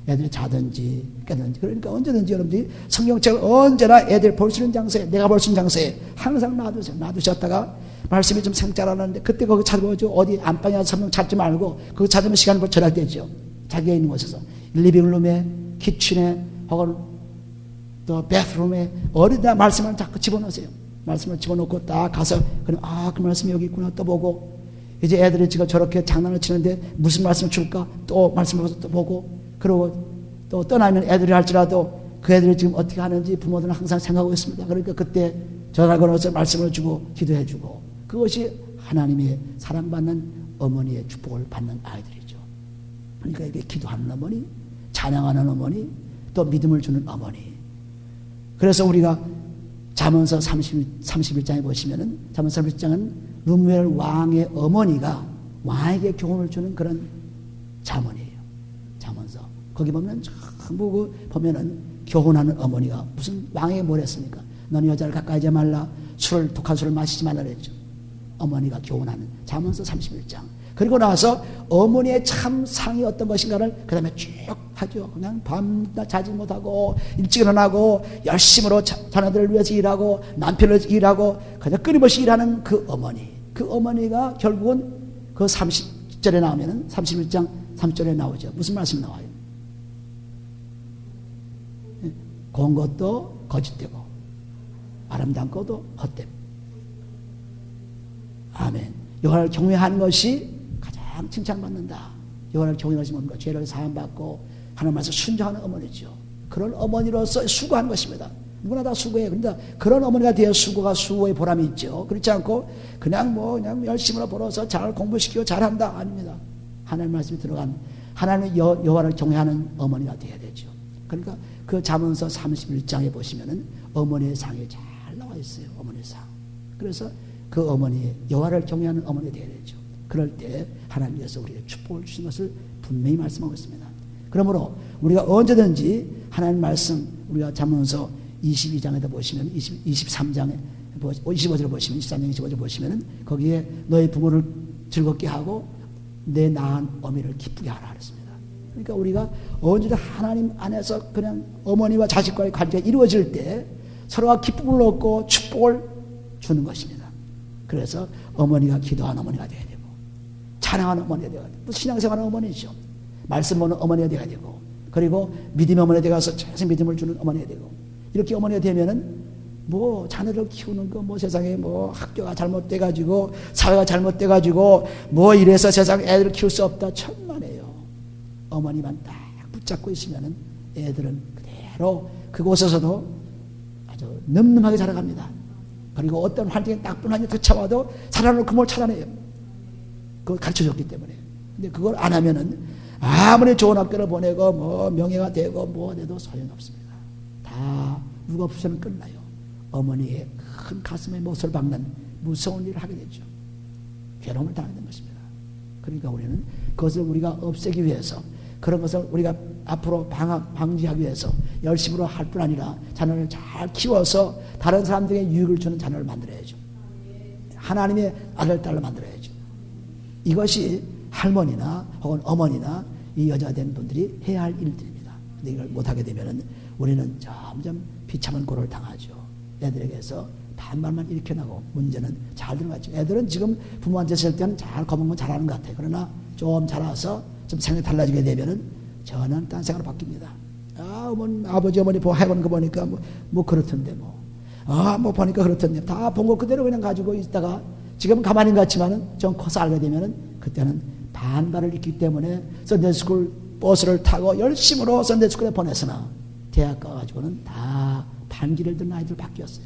애들이 자든지 깨든지 그러니까 언제든지 여러분들이 성경책을 언제나 애들 볼 수 있는 장소에, 내가 볼 수 있는 장소에 항상 놔두세요. 놔두셨다가 말씀이 좀 생짤하는데 그때 거기 찾아보죠. 어디 안방에 성경 찾지 말고 그거 찾으면 시간이 벌써 절약되죠. 자기가 있는 곳에서 리빙룸에, 키친에 혹은 또 베스룸에 어디다 말씀을 자꾸 집어넣으세요. 말씀을 집어넣고 딱 가서 그럼 그 말씀이 여기 있구나 또 보고 이제 애들이 지금 저렇게 장난을 치는데 무슨 말씀을 줄까 또 말씀을 또 보고 그러고 또 떠나면 애들이 할지라도 그 애들이 지금 어떻게 하는지 부모들은 항상 생각하고 있습니다. 그러니까 그때 전화 걸어서 말씀을 주고 기도해 주고 그것이 하나님의 사랑받는 어머니의 축복을 받는 아이들이죠. 그러니까 이게 기도하는 어머니, 찬양하는 어머니, 또 믿음을 주는 어머니. 그래서 우리가 잠언서 31장에 보시면은 잠언서 31장은 르무엘 왕의 어머니가 왕에게 교훈을 주는 그런 잠언이에요. 잠언서. 거기 보면 전부 보면은 교훈하는 어머니가 무슨 왕에게 뭘 했습니까? 너는 여자를 가까이 하지 말라. 독한 술을 마시지 말라 그랬죠. 어머니가 교훈하는 잠언서 31장. 그리고 나서 어머니의 참 상이 어떤 것인가를 그 다음에 쭉 하죠. 그냥 밤낮 자지 못하고 일찍 일어나고 열심으로 자녀들을 위해서 일하고 남편을 위해서 일하고 그냥 끊임없이 일하는 그 어머니. 그 어머니가 결국은 그 30절에 나오면은 31장 3절에 나오죠. 무슨 말씀이 나와요? 고운 것도 거짓되고 아름다운 것도 헛됨. 아멘. 여호와를 경외하는 것이 가장 칭찬받는다. 여호와를 경외하는 것이 뭡니까? 죄를 사함받고 하나님 말씀 순종하는 어머니죠. 그런 어머니로서 수고하는 것입니다. 누구나 다 수고해요. 그런데 그런 어머니가 되어 수고의 보람이 있죠. 그렇지 않고 그냥 열심으로 벌어서 잘 공부시키고 잘한다. 아닙니다. 하나님 말씀이 들어간 하나님의 여호와를 경외하는 어머니가 되어야 되죠. 그러니까 그 잠언서 31장에 보시면은 어머니의 상이 잘 나와 있어요. 어머니의 상. 그래서 그 어머니, 여호와를 경외하는 어머니가 되어야 되죠. 그럴 때 하나님께서 우리에게 축복을 주신 것을 분명히 말씀하고 있습니다. 그러므로 우리가 언제든지 하나님 말씀, 우리가 잠언서 22장에도 보시면 23장에 25절을 보시면 23장 25절 보시면은 거기에 너의 부모를 즐겁게 하고 내 낳은 어미를 기쁘게 하라 그랬습니다. 그러니까 우리가 언제든 하나님 안에서 그냥 어머니와 자식과의 관계가 이루어질 때 서로가 기쁨을 얻고 축복을 주는 것입니다. 그래서 어머니가 기도하는 어머니가 되어야 되고 찬양하는 어머니가 되어야 되고 신앙생활하는 어머니죠. 말씀 보는 어머니가 되어야 되고 그리고 믿음의 어머니가 되어서 계속 믿음을 주는 어머니가 되고 이렇게 어머니가 되면은 뭐 자녀를 키우는 거 뭐 세상에 뭐 학교가 잘못돼가지고 사회가 잘못돼가지고 뭐 이래서 세상 애들을 키울 수 없다 천만에요. 어머니만 딱 붙잡고 있으면은 애들은 그대로 그곳에서도 아주 늠름하게 자라갑니다. 그리고 어떤 환경에 나쁜 환경이 쫓아와도 살아놓고 그걸 찾아내요. 그걸 가르쳐줬기 때문에. 근데 그걸 안 하면은 아무리 좋은 학교를 보내고 뭐 명예가 되고 뭐 돼도 소용없습니다. 다 누가 없으면 끝나요. 어머니의 큰 가슴에 못을 박는 무서운 일을 하게 되죠. 괴로움을 당하게 된 것입니다. 그러니까 우리는 그것을 우리가 없애기 위해서, 그런 것을 우리가 앞으로 방지하기 위해서 열심으로 할 뿐 아니라 자녀를 잘 키워서 다른 사람들에게 유익을 주는 자녀를 만들어야죠. 하나님의 아들, 딸로 만들어야죠. 이것이 할머니나 혹은 어머니나 이 여자된 분들이 해야 할 일들입니다. 근데 이걸 못하게 되면 우리는 점점 비참한 꼴을 당하죠. 애들에게서 반말만 일으켜나고 문제는 잘 들어갔죠. 애들은 지금 부모한테 있을 때는 잘 거먹으면 잘하는 것 같아요. 그러나 좀 자라서 좀 생각이 달라지게 되면은 전혀 딴 생각으로 바뀝니다. 아버지 어머니 해보는 거 보니까 뭐 그렇던데 뭐 보니까 그렇던데 다 본 거 그대로 그냥 가지고 있다가 지금은 가만히 같지만은 좀 커서 알게 되면은 그때는 반발을 있기 때문에 선데이스쿨 버스를 타고 열심으로 선데이스쿨에 보냈으나 대학 가가지고는 다 반기를 든 아이들 바뀌었어요.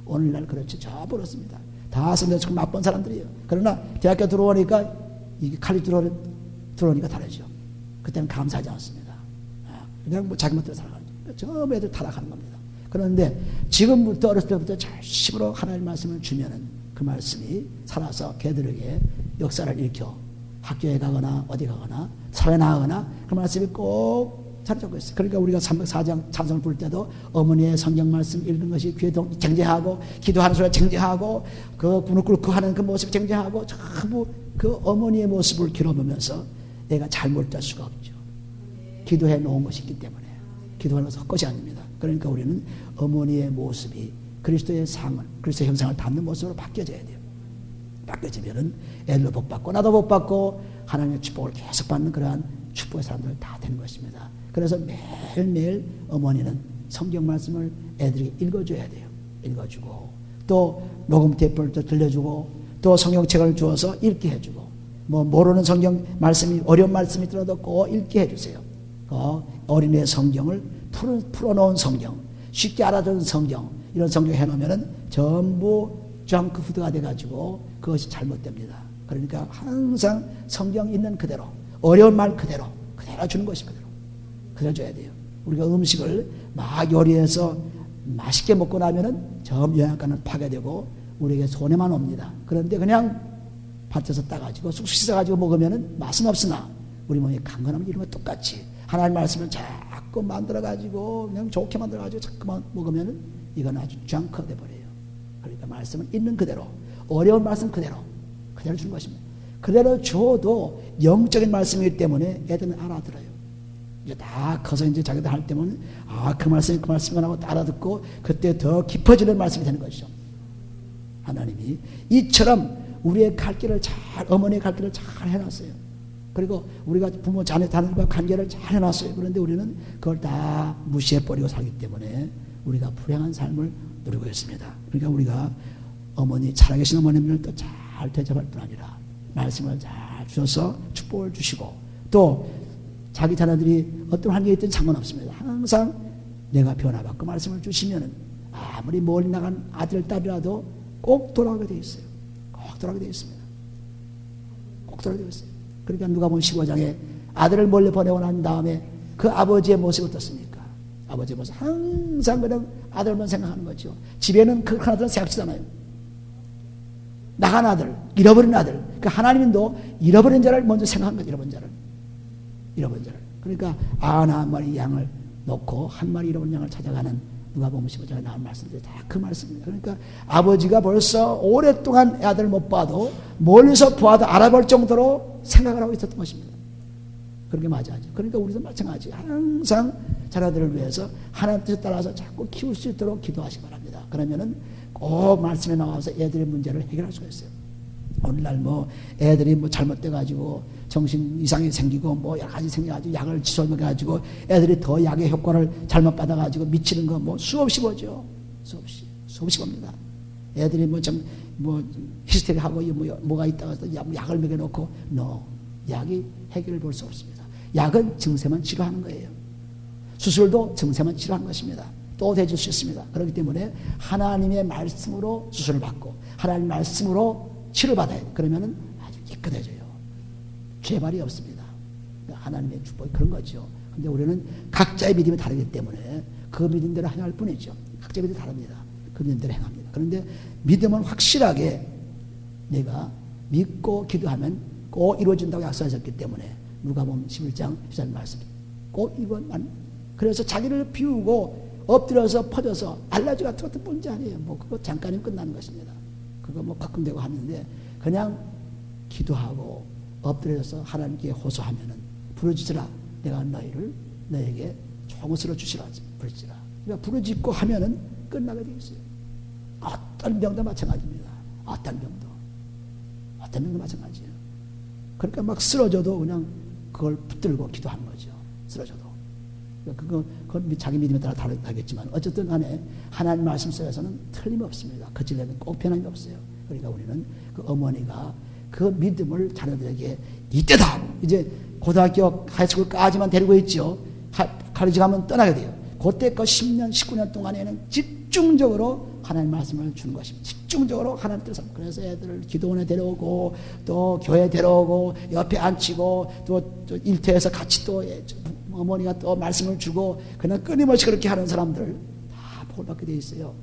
오늘날 그렇죠. 저 버렸습니다. 다 선데이스쿨 맛본 사람들이에요. 그러나 대학교 들어오니까 이게 칼이 들어오니까 다르죠. 그때는 감사하지 않습니다. 그냥 뭐 자기 멋대로 살아가는 거예요. 저 애들 타락하는 겁니다. 그런데 지금부터 어렸을 때부터 절심으로 하나님의 말씀을 주면은 그 말씀이 살아서 걔들에게 역사를 일으켜 학교에 가거나 어디 가거나 사회 나가거나 그 말씀이 꼭 자리 잡고 있어요. 그러니까 우리가 304장 찬송을 부를 때도 어머니의 성경 말씀 읽는 것이 귀에 쟁제하고 기도하는 소리가 쟁제하고 그 무릎 꿇고 하는 그 모습 쟁제하고 전부 그 어머니의 모습을 길어보면서 내가 잘못될 수가 없죠. 기도해 놓은 것이 있기 때문에 기도하는 것은 헛것이 아닙니다. 그러니까 우리는 어머니의 모습이 그리스도의 상을, 그리스도의 형상을 담는 모습으로 바뀌어져야 돼요. 바뀌어지면은 애들도 복 받고 나도 복 받고 하나님의 축복을 계속 받는 그러한 축복의 사람들 다 되는 것입니다. 그래서 매일매일 어머니는 성경 말씀을 애들에게 읽어줘야 돼요. 읽어주고 또 녹음 테이프를 또 들려주고 또 성경책을 주어서 읽게 해주고 뭐 모르는 성경 말씀이 어려운 말씀이 있더라도 꼭 읽게 해주세요. 어린이의 성경을 풀어놓은 성경, 쉽게 알아듣는 성경, 이런 성경 해놓으면은 전부 정크푸드가 돼가지고 그것이 잘못됩니다. 그러니까 항상 성경 있는 그대로, 어려운 말 그대로 주는 것입니다. 그대로 줘야 돼요. 우리가 음식을 막 요리해서 맛있게 먹고 나면은 점 영양가는 파괴되고 우리에게 손해만 옵니다. 그런데 그냥 밭에서 따가지고 쑥 씻어가지고 먹으면은 맛은 없으나 우리 몸이 강건하면 이런 거 똑같이 하나님 말씀을 자꾸 만들어가지고 그냥 좋게 만들어가지고 자꾸만 먹으면은 이건 아주 정크가 돼버려요. 그러니까 말씀은 있는 그대로, 어려운 말씀 그대로 주는 것입니다. 그대로 줘도 영적인 말씀이기 때문에 애들은 알아들어요. 이제 다 커서 이제 자기들 할 때면 그 말씀이 하고 알아듣고 그때 더 깊어지는 말씀이 되는 것이죠. 하나님이 이처럼 우리의 갈 길을 어머니의 갈 길을 잘 해놨어요. 그리고 우리가 부모 자녀들과 관계를 잘 해놨어요. 그런데 우리는 그걸 다 무시해버리고 살기 때문에 우리가 불행한 삶을 누리고 있습니다. 그러니까 우리가 어머니, 살아계신 어머님들도 잘 대접할 뿐 아니라 말씀을 잘 주셔서 축복을 주시고 또 자기 자녀들이 어떤 환경에 있든 상관없습니다. 항상 내가 변화받고 말씀을 주시면은 아무리 멀리 나간 아들, 딸이라도 꼭 돌아오게 되어 있어요. 꼭 돌아오게 되어 있습니다. 꼭 돌아오게 되어 있어요. 그러니까 누가복음 15장에 아들을 멀리 보내고 난 다음에 그 아버지의 모습이 어떻습니까? 아버지의 모습 항상 그냥 아들만 생각하는 거죠. 집에는 그 큰 아들은 생각지도 않아요. 나간 아들, 잃어버린 아들. 그러니까 하나님도 잃어버린 자를 먼저 생각한 거죠. 잃어버린 자를. 그러니까 한 마리 양을 놓고 한 마리 잃어버린 양을 찾아가는 누가복음 15장에 나온 말씀들이 다 그 말씀입니다. 그러니까 아버지가 벌써 오랫동안 아들을 못 봐도 멀리서 보아도 알아볼 정도로 생각을 하고 있었던 것입니다. 그런 게 맞아요. 그러니까 우리도 마찬가지. 항상 자녀들을 위해서 하나님 뜻에 따라서 자꾸 키울 수 있도록 기도하시기 바랍니다. 그러면은 꼭 말씀에 나와서 애들의 문제를 해결할 수가 있어요. 오늘날 뭐 애들이 뭐 잘못돼가지고 정신 이상이 생기고 뭐 여러 가지 생겨가지고 약을 취소해가지고 애들이 더 약의 효과를 잘못 받아가지고 미치는 거 뭐 수없이 보죠. 수없이 봅니다. 애들이 뭐 히스테리하고 뭐가 있다고 해서 약을 먹여놓고 약이 해결을 볼 수 없습니다. 약은 증세만 치료하는 거예요. 수술도 증세만 치료하는 것입니다. 또 되질 수 있습니다. 그렇기 때문에 하나님의 말씀으로 수술을 받고 하나님의 말씀으로 치료를 받아야 돼. 그러면은 아주 깨끗해져요. 죄발이 없습니다. 하나님의 축복이 그런 거죠. 근데 우리는 각자의 믿음이 다르기 때문에 그 믿은 대로 행할 뿐이죠. 각자 믿음이 다릅니다. 그 믿은 대로 행합니다. 그런데 믿음은 확실하게 내가 믿고 기도하면 꼭 이루어진다고 약속하셨기 때문에 누가복음 11장 14절 말씀 꼭 이것만. 그래서 자기를 비우고 엎드려서 퍼져서 알라지 같은 것도 문제 아니에요. 뭐 그거 잠깐이면 끝나는 것입니다. 그거 뭐 가끔 되고 하는데 그냥 기도하고 엎드려서 하나님께 호소하면은 부르짖으라 내가 너에게 좋은 것으로 주시라 부르짖으라. 그러니까 부르짖고 하면은 끝나게 되어 있어요. 어떤 병도 마찬가지입니다. 어떤 병도 마찬가지예요. 그러니까 막 쓰러져도 그냥 그걸 붙들고 기도하는 거죠. 쓰러져도. 그건 자기 믿음에 따라 다르겠지만 어쨌든 간에 하나님 말씀 속에서는 틀림없습니다. 거칠려면 꼭 변함이 없어요. 그러니까 우리는 그 어머니가 그 믿음을 자녀들에게 이때다. 이제 고등학교 하이스쿨까지만 데리고 있죠. 가르치 가면 떠나게 돼요. 그때 그 10년 19년 동안에는 집중적으로 하나님 말씀을 주는 것입니다. 집중적으로 하나님 뜻을. 그래서 애들을 기도원에 데려오고 또 교회 데려오고 옆에 앉히고 또 일터에서 같이 또 어머니가 또 말씀을 주고 그냥 끊임없이 그렇게 하는 사람들 다 복을 받게 되어 있어요.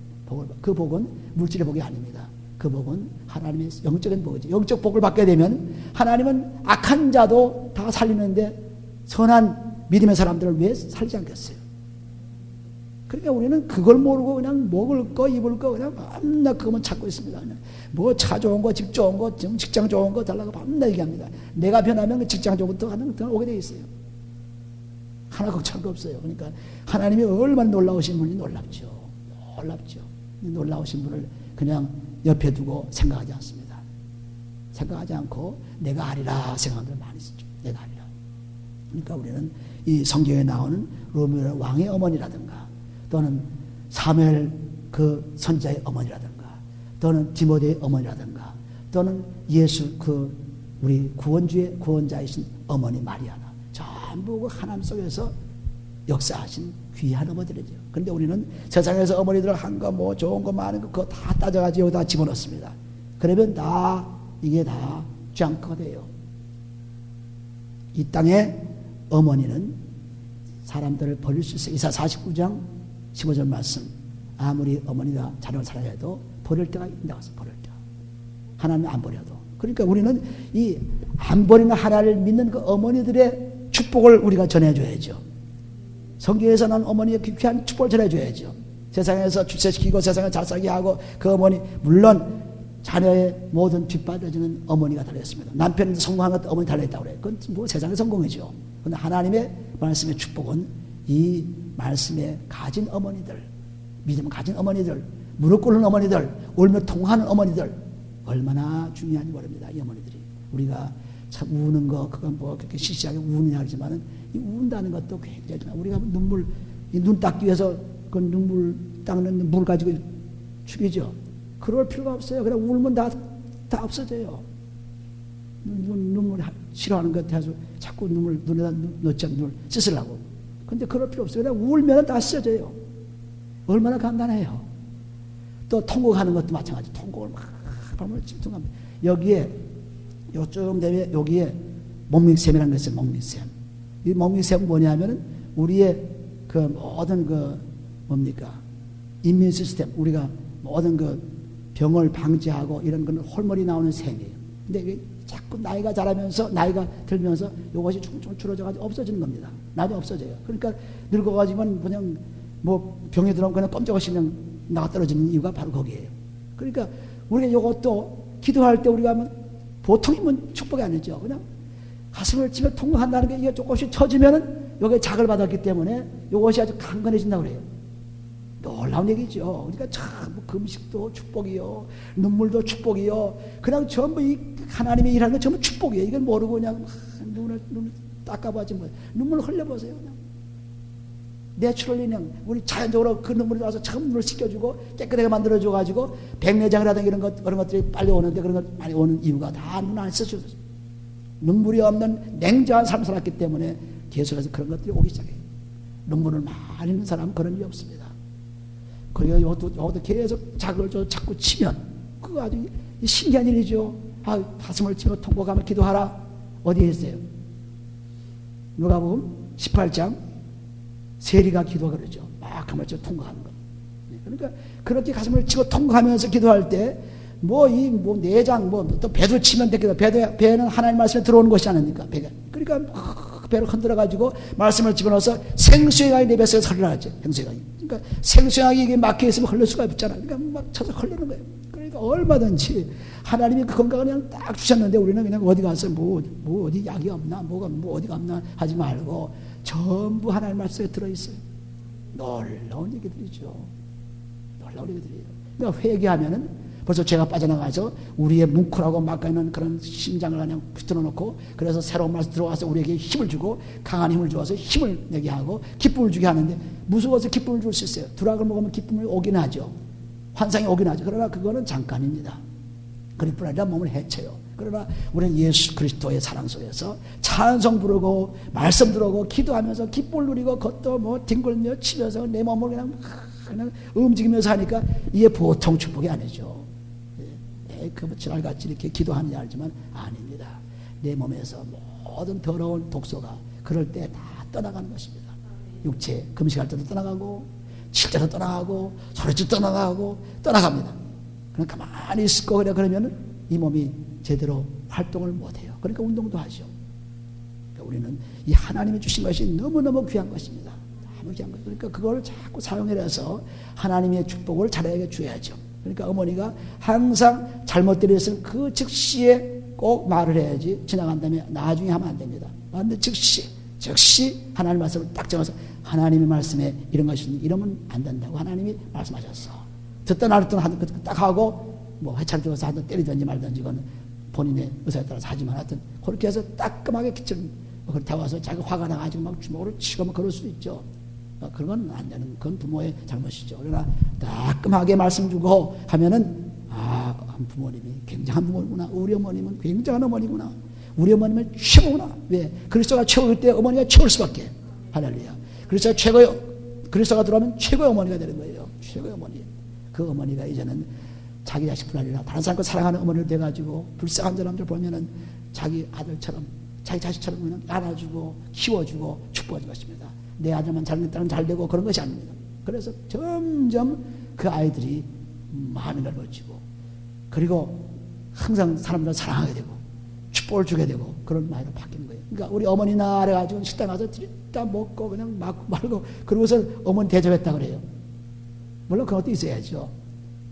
그 복은 물질의 복이 아닙니다. 그 복은 하나님의 영적인 복이죠. 영적 복을 받게 되면 하나님은 악한 자도 다 살리는데 선한 믿음의 사람들을 왜 살리지 않겠어요? 그러니까 우리는 그걸 모르고 그냥 먹을 거 입을 거 그냥 밤낮 그것만 찾고 있습니다. 뭐 차 좋은 거, 집 좋은 거, 직장 좋은 거 달라고 밤낮 얘기합니다. 내가 변하면 그 직장 좋은 것도 하나 오게 돼 있어요. 하나 걱정할 거 없어요. 그러니까 하나님이 얼마나 놀라우신 분이 놀랍죠. 놀라우신 분을 그냥 옆에 두고 생각하지 않습니다. 생각하지 않고 내가 하리라 생각하는 분들 많이 있죠. 내가 하리라. 그러니까 우리는 이 성경에 나오는 로미오 왕의 어머니라든가 또는 사무엘 그 선자의 어머니라든가 또는 디모데의 어머니라든가 또는 예수 그 우리 구원자이신 어머니 마리아나 전부 그 하나님 속에서 역사하신 귀한 어머니들이죠. 그런데 우리는 세상에서 어머니들 한 거 뭐 좋은 거 많은 거 그거 다 따져가지고 여기다 집어넣습니다. 그러면 이게 다 짱커가 돼요. 이 땅에 어머니는 사람들을 버릴 수 있어요. 이사 49장 15절 말씀. 아무리 어머니가 자녀를 사랑해도 버릴 때가 있다고 했어요. 버릴 때. 하나님 안 버려도. 그러니까 우리는 이 안 버리는 하나님을 믿는 그 어머니들의 축복을 우리가 전해줘야죠. 성경에서는 어머니의 귀한 축복을 전해줘야죠. 세상에서 출세시키고 세상을 잘 살게 하고 그 어머니 물론 자녀의 모든 뒷받쳐지는 어머니가 달려있습니다. 남편이 성공한 것도 어머니 달려있다고 그래요. 그건 뭐 세상의 성공이죠. 그런데 하나님의 말씀의 축복은 이 말씀에 가진 어머니들, 믿음 가진 어머니들, 무릎 꿇는 어머니들, 울며 통하는 어머니들 얼마나 중요한지 모릅니다. 이 어머니들이. 우리가 참 우는 거 그건 뭐 그렇게 시시하게 우느냐 하지만은 이 운다는 것도 굉장히 중요해요. 우리가 눈 닦기 위해서 그 눈물 닦는 물 가지고 죽이죠. 그럴 필요가 없어요. 그냥 울면 다 없어져요. 눈물 싫어하는 것 해서 자꾸 눈에다 넣지 않는 눈을 씻으려고. 근데 그럴 필요 없어요. 그냥 울면 다 씻어져요. 얼마나 간단해요. 또 통곡하는 것도 마찬가지. 통곡을 막 밤을 집중합니다. 여기에 요쯤 되면 여기에 목민샘이라는 것이 있어요. 목민샘. 이 목민샘은 뭐냐면은 우리의 그 모든 그 뭡니까? 인민 시스템. 우리가 모든 그 병을 방지하고 이런 건 홀머리 나오는 셈이에요. 근데 이게 자꾸 나이가 자라면서 나이가 들면서 이것이 조금 줄어져가지고 없어지는 겁니다. 나도 없어져요. 그러니까 늙어가지고는 그냥 뭐 병이 들어오면 그냥 깜짝없이 그냥 나가 떨어지는 이유가 바로 거기에요. 그러니까 우리가 이것도 기도할 때 우리가 하면 보통이면 축복이 아니죠. 그냥 가슴을 치며 통곡한다는 게 이게 조금씩 처지면은 여기에 작을 받았기 때문에 이것이 아주 강건해진다고 그래요. 놀라운 얘기죠. 그러니까 참 금식도 축복이요, 눈물도 축복이요. 그냥 전부 이 하나님의 일하는 건 전부 축복이에요. 이건 모르고 그냥 눈을 닦아봐지 뭐 눈물을 흘려보세요. 그냥 내추럴리 그냥 우리 자연적으로 그 눈물이 나와서 처음 눈을 씻겨주고 깨끗하게 만들어줘가지고 백내장이라든가 이런 것들이 빨리 오는데 그런 것 많이 오는 이유가 다 눈 안에 써줘서 눈물이 없는 냉정한 삶을 살았기 때문에 계속해서 그런 것들이 오기 시작해요. 눈물을 많이 있는 사람은 그런 일이 없습니다. 그리고 이것도 계속 자극을 자꾸 치면 그거 아주 신기한 일이죠. 가슴을 치며 통곡하며 기도하라. 어디에 있어요? 누가복음 18장 세리가 기도가 그러죠. 막 가슴을 치고 통과하는 것. 그러니까 그렇게 가슴을 치고 통과하면서 기도할 때 뭐 내장 또 배도 치면 되겠다. 배는 하나님 말씀에 들어오는 것이 아닙니까? 배가. 그러니까 배를 흔들어 가지고 말씀을 집어넣어서 생수행하게 내 뱃속에 흘러나죠. 생수행하게. 그러니까 생수행하게 이게 막혀 있으면 흘릴 수가 없잖아. 그러니까 막 쳐서 흘리는 거예요. 그러니까 얼마든지 하나님이 그 건강을 그냥 딱 주셨는데 우리는 그냥 어디 가서 뭐 어디 약이 없나 뭐 어디가 없나 하지 말고 전부 하나님 말씀에 들어있어요. 놀라운 얘기들이죠. 놀라운 얘기들이에요. 그러니까 회개하면은 벌써 죄가 빠져나가서 우리의 뭉클하고 막가있는 그런 심장을 그냥 붙들어 놓고 그래서 새로운 말씀 들어와서 우리에게 힘을 주고 강한 힘을 주어서 힘을 내게 하고 기쁨을 주게 하는데 무서워서 기쁨을 줄 수 있어요. 두락을 먹으면 기쁨이 오긴 하죠. 환상이 오긴 하죠. 그러나 그거는 잠깐입니다. 그럴 뿐 아니라 몸을 해쳐요. 그러나 우리는 예수 그리스도의 사랑 속에서 찬송 부르고 말씀 들어오고 기도하면서 기쁨을 누리고 그것도 뭐 뒹굴며 치면서 내 몸을 그냥 움직이면서 하니까 이게 보통 축복이 아니죠. 그 지랄같이 이렇게 기도하는지 알지만 아닙니다. 내 몸에서 모든 더러운 독소가 그럴 때 다 떠나가는 것입니다. 육체 금식할 때도 떠나가고 칠 때도 떠나가고 소리칠 때도 떠나갑니다. 그럼 가만히 있을 거 그러면은 이 몸이 제대로 활동을 못해요. 그러니까 운동도 하죠. 그러니까 우리는 이 하나님이 주신 것이 너무너무 귀한 것입니다. 너무 귀한 것. 그러니까 그걸 자꾸 사용해서 하나님의 축복을 자녀에게 줘야죠. 그러니까 어머니가 항상 잘못되어 있으면 그 즉시에 꼭 말을 해야지 지나간 다음에 나중에 하면 안 됩니다. 완전 즉시 하나님 말씀을 딱 정해서 하나님의 말씀에 이런 것이 이러면 안 된다고 하나님이 말씀하셨어. 듣던 안 듣던 하든 딱 하고 뭐 회차를 들어서 하든 때리든지 말든지 그건 본인의 의사에 따라서 하지만 하여튼 그렇게 해서 따끔하게 기침 그렇게 와서 자기 화가 나가지고 막 주먹으로 치고 막 그럴 수 있죠. 그런 건 안 되는 그건 부모의 잘못이죠. 그러나 따끔하게 말씀 주고 하면은 한 부모님이 굉장한 부모구나. 우리 어머님은 굉장한 어머니구나. 우리 어머님은 최고구나. 왜? 그리스도가 최고일 때 어머니가 최고일 수밖에. 할렐루야. 그리스도가 들어오면 최고의 어머니가 되는 거예요. 최고의 어머니. 그 어머니가 이제는 자기 자식뿐 아니라 다른 사람과 사랑하는 어머니를 돼가지고 불쌍한 사람들 보면은 자기 아들처럼 자기 자식처럼 그냥 안아주고 키워주고 축복하는 것입니다. 내 아들만 잘됐다는 잘되고 그런 것이 아닙니다. 그래서 점점 그 아이들이 마음이 넓어지고 그리고 항상 사람들을 사랑하게 되고 축복을 주게 되고 그런 마음으로 바뀌는 거예요. 그러니까 우리 어머니나 그래가지고 식당 가서 들이다 먹고 그냥 말고 그러고서 어머니 대접했다 그래요. 물론 그것도 있어야죠.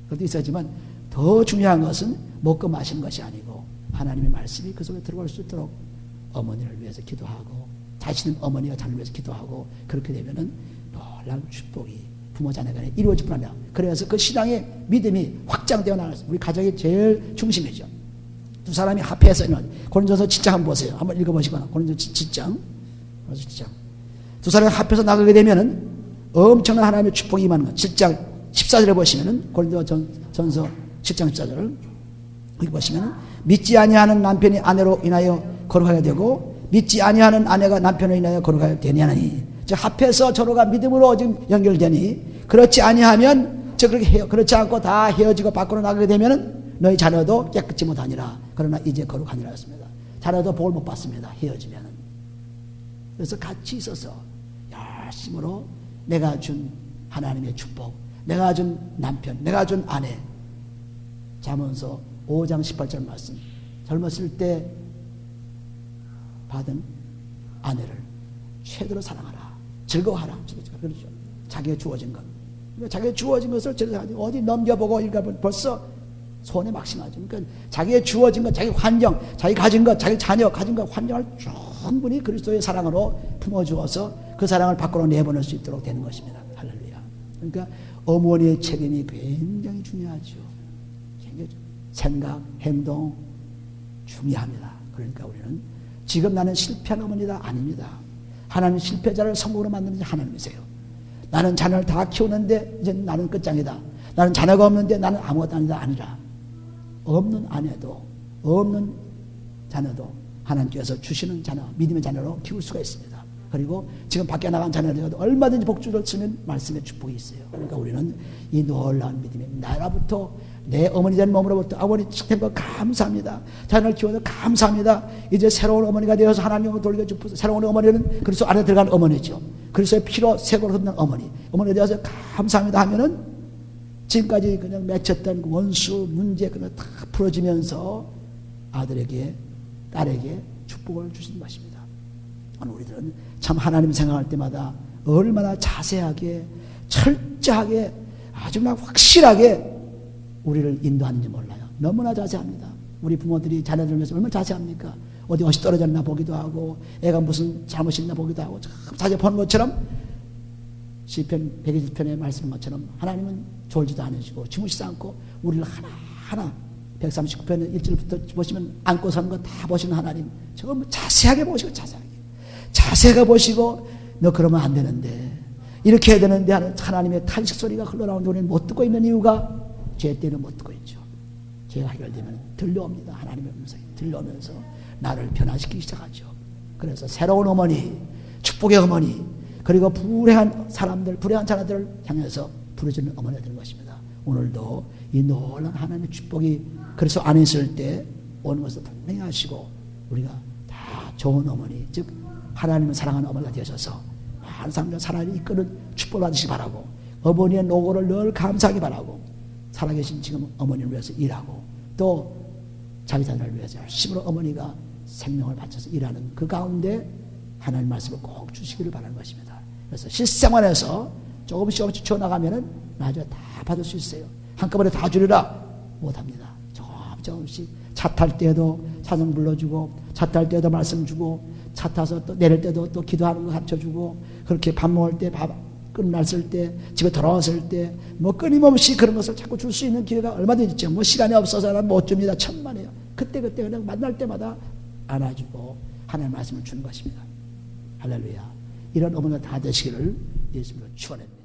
그것도 있어야지만 더 중요한 것은 먹고 마시는 것이 아니고 하나님의 말씀이 그 속에 들어갈 수 있도록 어머니를 위해서 기도하고 자신은 어머니가 자녀를 위해서 기도하고 그렇게 되면은 놀라운 축복이 부모 자녀 간에 이루어질 뿐 아니라 그래서 그 신앙의 믿음이 확장되어 나가서 우리 가정이 제일 중심이죠. 두 사람이 합해서 있는 고린도서 7장 한번 보세요. 한번 읽어보시거나 고린도서 7장 두 사람이 합해서 나가게 되면은 엄청난 하나님의 축복이 임하는 것. 7장 14절에 보시면은 고린도전서 7장 14절을 여기 보시면은 믿지 아니하는 남편이 아내로 인하여 거룩하게 되고 믿지 아니하는 아내가 남편을 인하여 거룩하게 되냐니 즉 합해서 서로가 믿음으로 지금 연결되니 그렇지 아니하면 즉 그렇지 않고 다 헤어지고 밖으로 나가게 되면은 너희 자녀도 깨끗이 못하니라 그러나 이제 거룩하니라 했습니다. 자녀도 복을 못 받습니다. 헤어지면은. 그래서 같이 있어서 열심으로 내가 준 하나님의 축복, 내가 준 남편, 내가 준 아내. 잠언서 5장 18절 말씀. 젊었을 때 받은 아내를 최대로 사랑하라. 즐거워하라. 그렇죠. 자기가 주어진 것. 그러니까 자기가 주어진 것을 어디 넘겨보고 읽어보면 벌써 손에 막심하죠. 그러니까 자기의 주어진 것, 자기 환경, 자기 가진 것, 자기 자녀 가진 것, 환경을 충분히 그리스도의 사랑으로 품어주어서 그 사랑을 밖으로 내보낼 수 있도록 되는 것입니다. 할렐루야. 그러니까 어머니의 책임이 굉장히 중요하죠. 생각, 행동 중요합니다. 그러니까 우리는 지금 나는 실패한 어머니다 아닙니다. 하나님 실패자를 성공으로 만드는 하나님이세요. 나는 자녀를 다 키우는데 이제 나는 끝장이다. 나는 자녀가 없는데 나는 아무것도 아니라 없는 아내도 없는 자녀도 하나님께서 주시는 자녀, 믿음의 자녀로 키울 수가 있습니다. 그리고 지금 밖에 나간 자녀들도 얼마든지 복주를 쓰는 말씀의 축복이 있어요. 그러니까 우리는 이 놀라운 믿음의 나라부터 내 어머니 된 몸으로부터 아버지 된 거 감사합니다. 자녀를 키워서 감사합니다. 이제 새로운 어머니가 되어서 하나님을 돌려주고 새로운 어머니는 그리스도 안에 들어간 어머니죠. 그리스도의 피로 색으로 흩는 어머니 되어서 감사합니다 하면은 지금까지 그냥 맺혔던 원수 문제 그냥 다 풀어지면서 아들에게 딸에게 축복을 주신 것입니다. 오늘 우리들은 참 하나님 생각할 때마다 얼마나 자세하게 철저하게 아주 막 확실하게 우리를 인도하는지 몰라요. 너무나 자세합니다. 우리 부모들이 자녀들을 위해서 얼마나 자세합니까? 어디 옷이 떨어졌나 보기도 하고 애가 무슨 잘못이 있나 보기도 하고 자세히 보는 것처럼 시편 120편에 말씀한 것처럼 하나님은 졸지도 않으시고 주무시지 않고 우리를 하나하나 139편의 1절부터 보시면 안고 서는 거 다 보시는 하나님 전부 자세하게 보시고 자세하게 보시고 너 그러면 안 되는데 이렇게 해야 되는데 하는 하나님의 탄식 소리가 흘러나오는데 우리는 못 듣고 있는 이유가 죄 때는 못 듣고 있죠. 죄가 해결되면 들려옵니다. 하나님의 음성이 들려오면서 나를 변화시키기 시작하죠. 그래서 새로운 어머니, 축복의 어머니, 그리고 불행한 사람들, 불행한 자녀들을 향해서 부르짖는 어머니가 되는 것입니다. 오늘도 이 놀라운 하나님의 축복이 그래서 안에 있을 때 오는 것을 분명히 하시고 우리가 다 좋은 어머니, 즉 하나님을 사랑하는 어머니가 되셔서 많은 사람들 사랑을 이끄는 축복을 받으시기 바라고 어머니의 노고를 늘 감사하기 바라고 살아계신 지금 어머니를 위해서 일하고 또 자기 자녀를 위해서 열심으로 어머니가 생명을 바쳐서 일하는 그 가운데 하나님 말씀을 꼭 주시기를 바라는 것입니다. 그래서 실생활에서 조금씩 주어나가면은 나중에 다 받을 수 있어요. 한꺼번에 다 주리라 못합니다. 조금씩 차 탈 때도 찬송 불러주고 차 탈 때도 말씀 주고 차 타서 또 내릴 때도 또 기도하는 거 가르쳐주고 그렇게 밥 먹을 때 밥 끝났을 때 집에 돌아왔을 때 뭐 끊임없이 그런 것을 자꾸 줄 수 있는 기회가 얼마든지 있죠. 뭐 시간이 없어서는 못 줍니다. 천만에요. 그때 그냥 만날 때마다 안아주고 하나님의 말씀을 주는 것입니다. 할렐루야. 이런 어머니가 다 되시기를 예수님으로 축원합니다.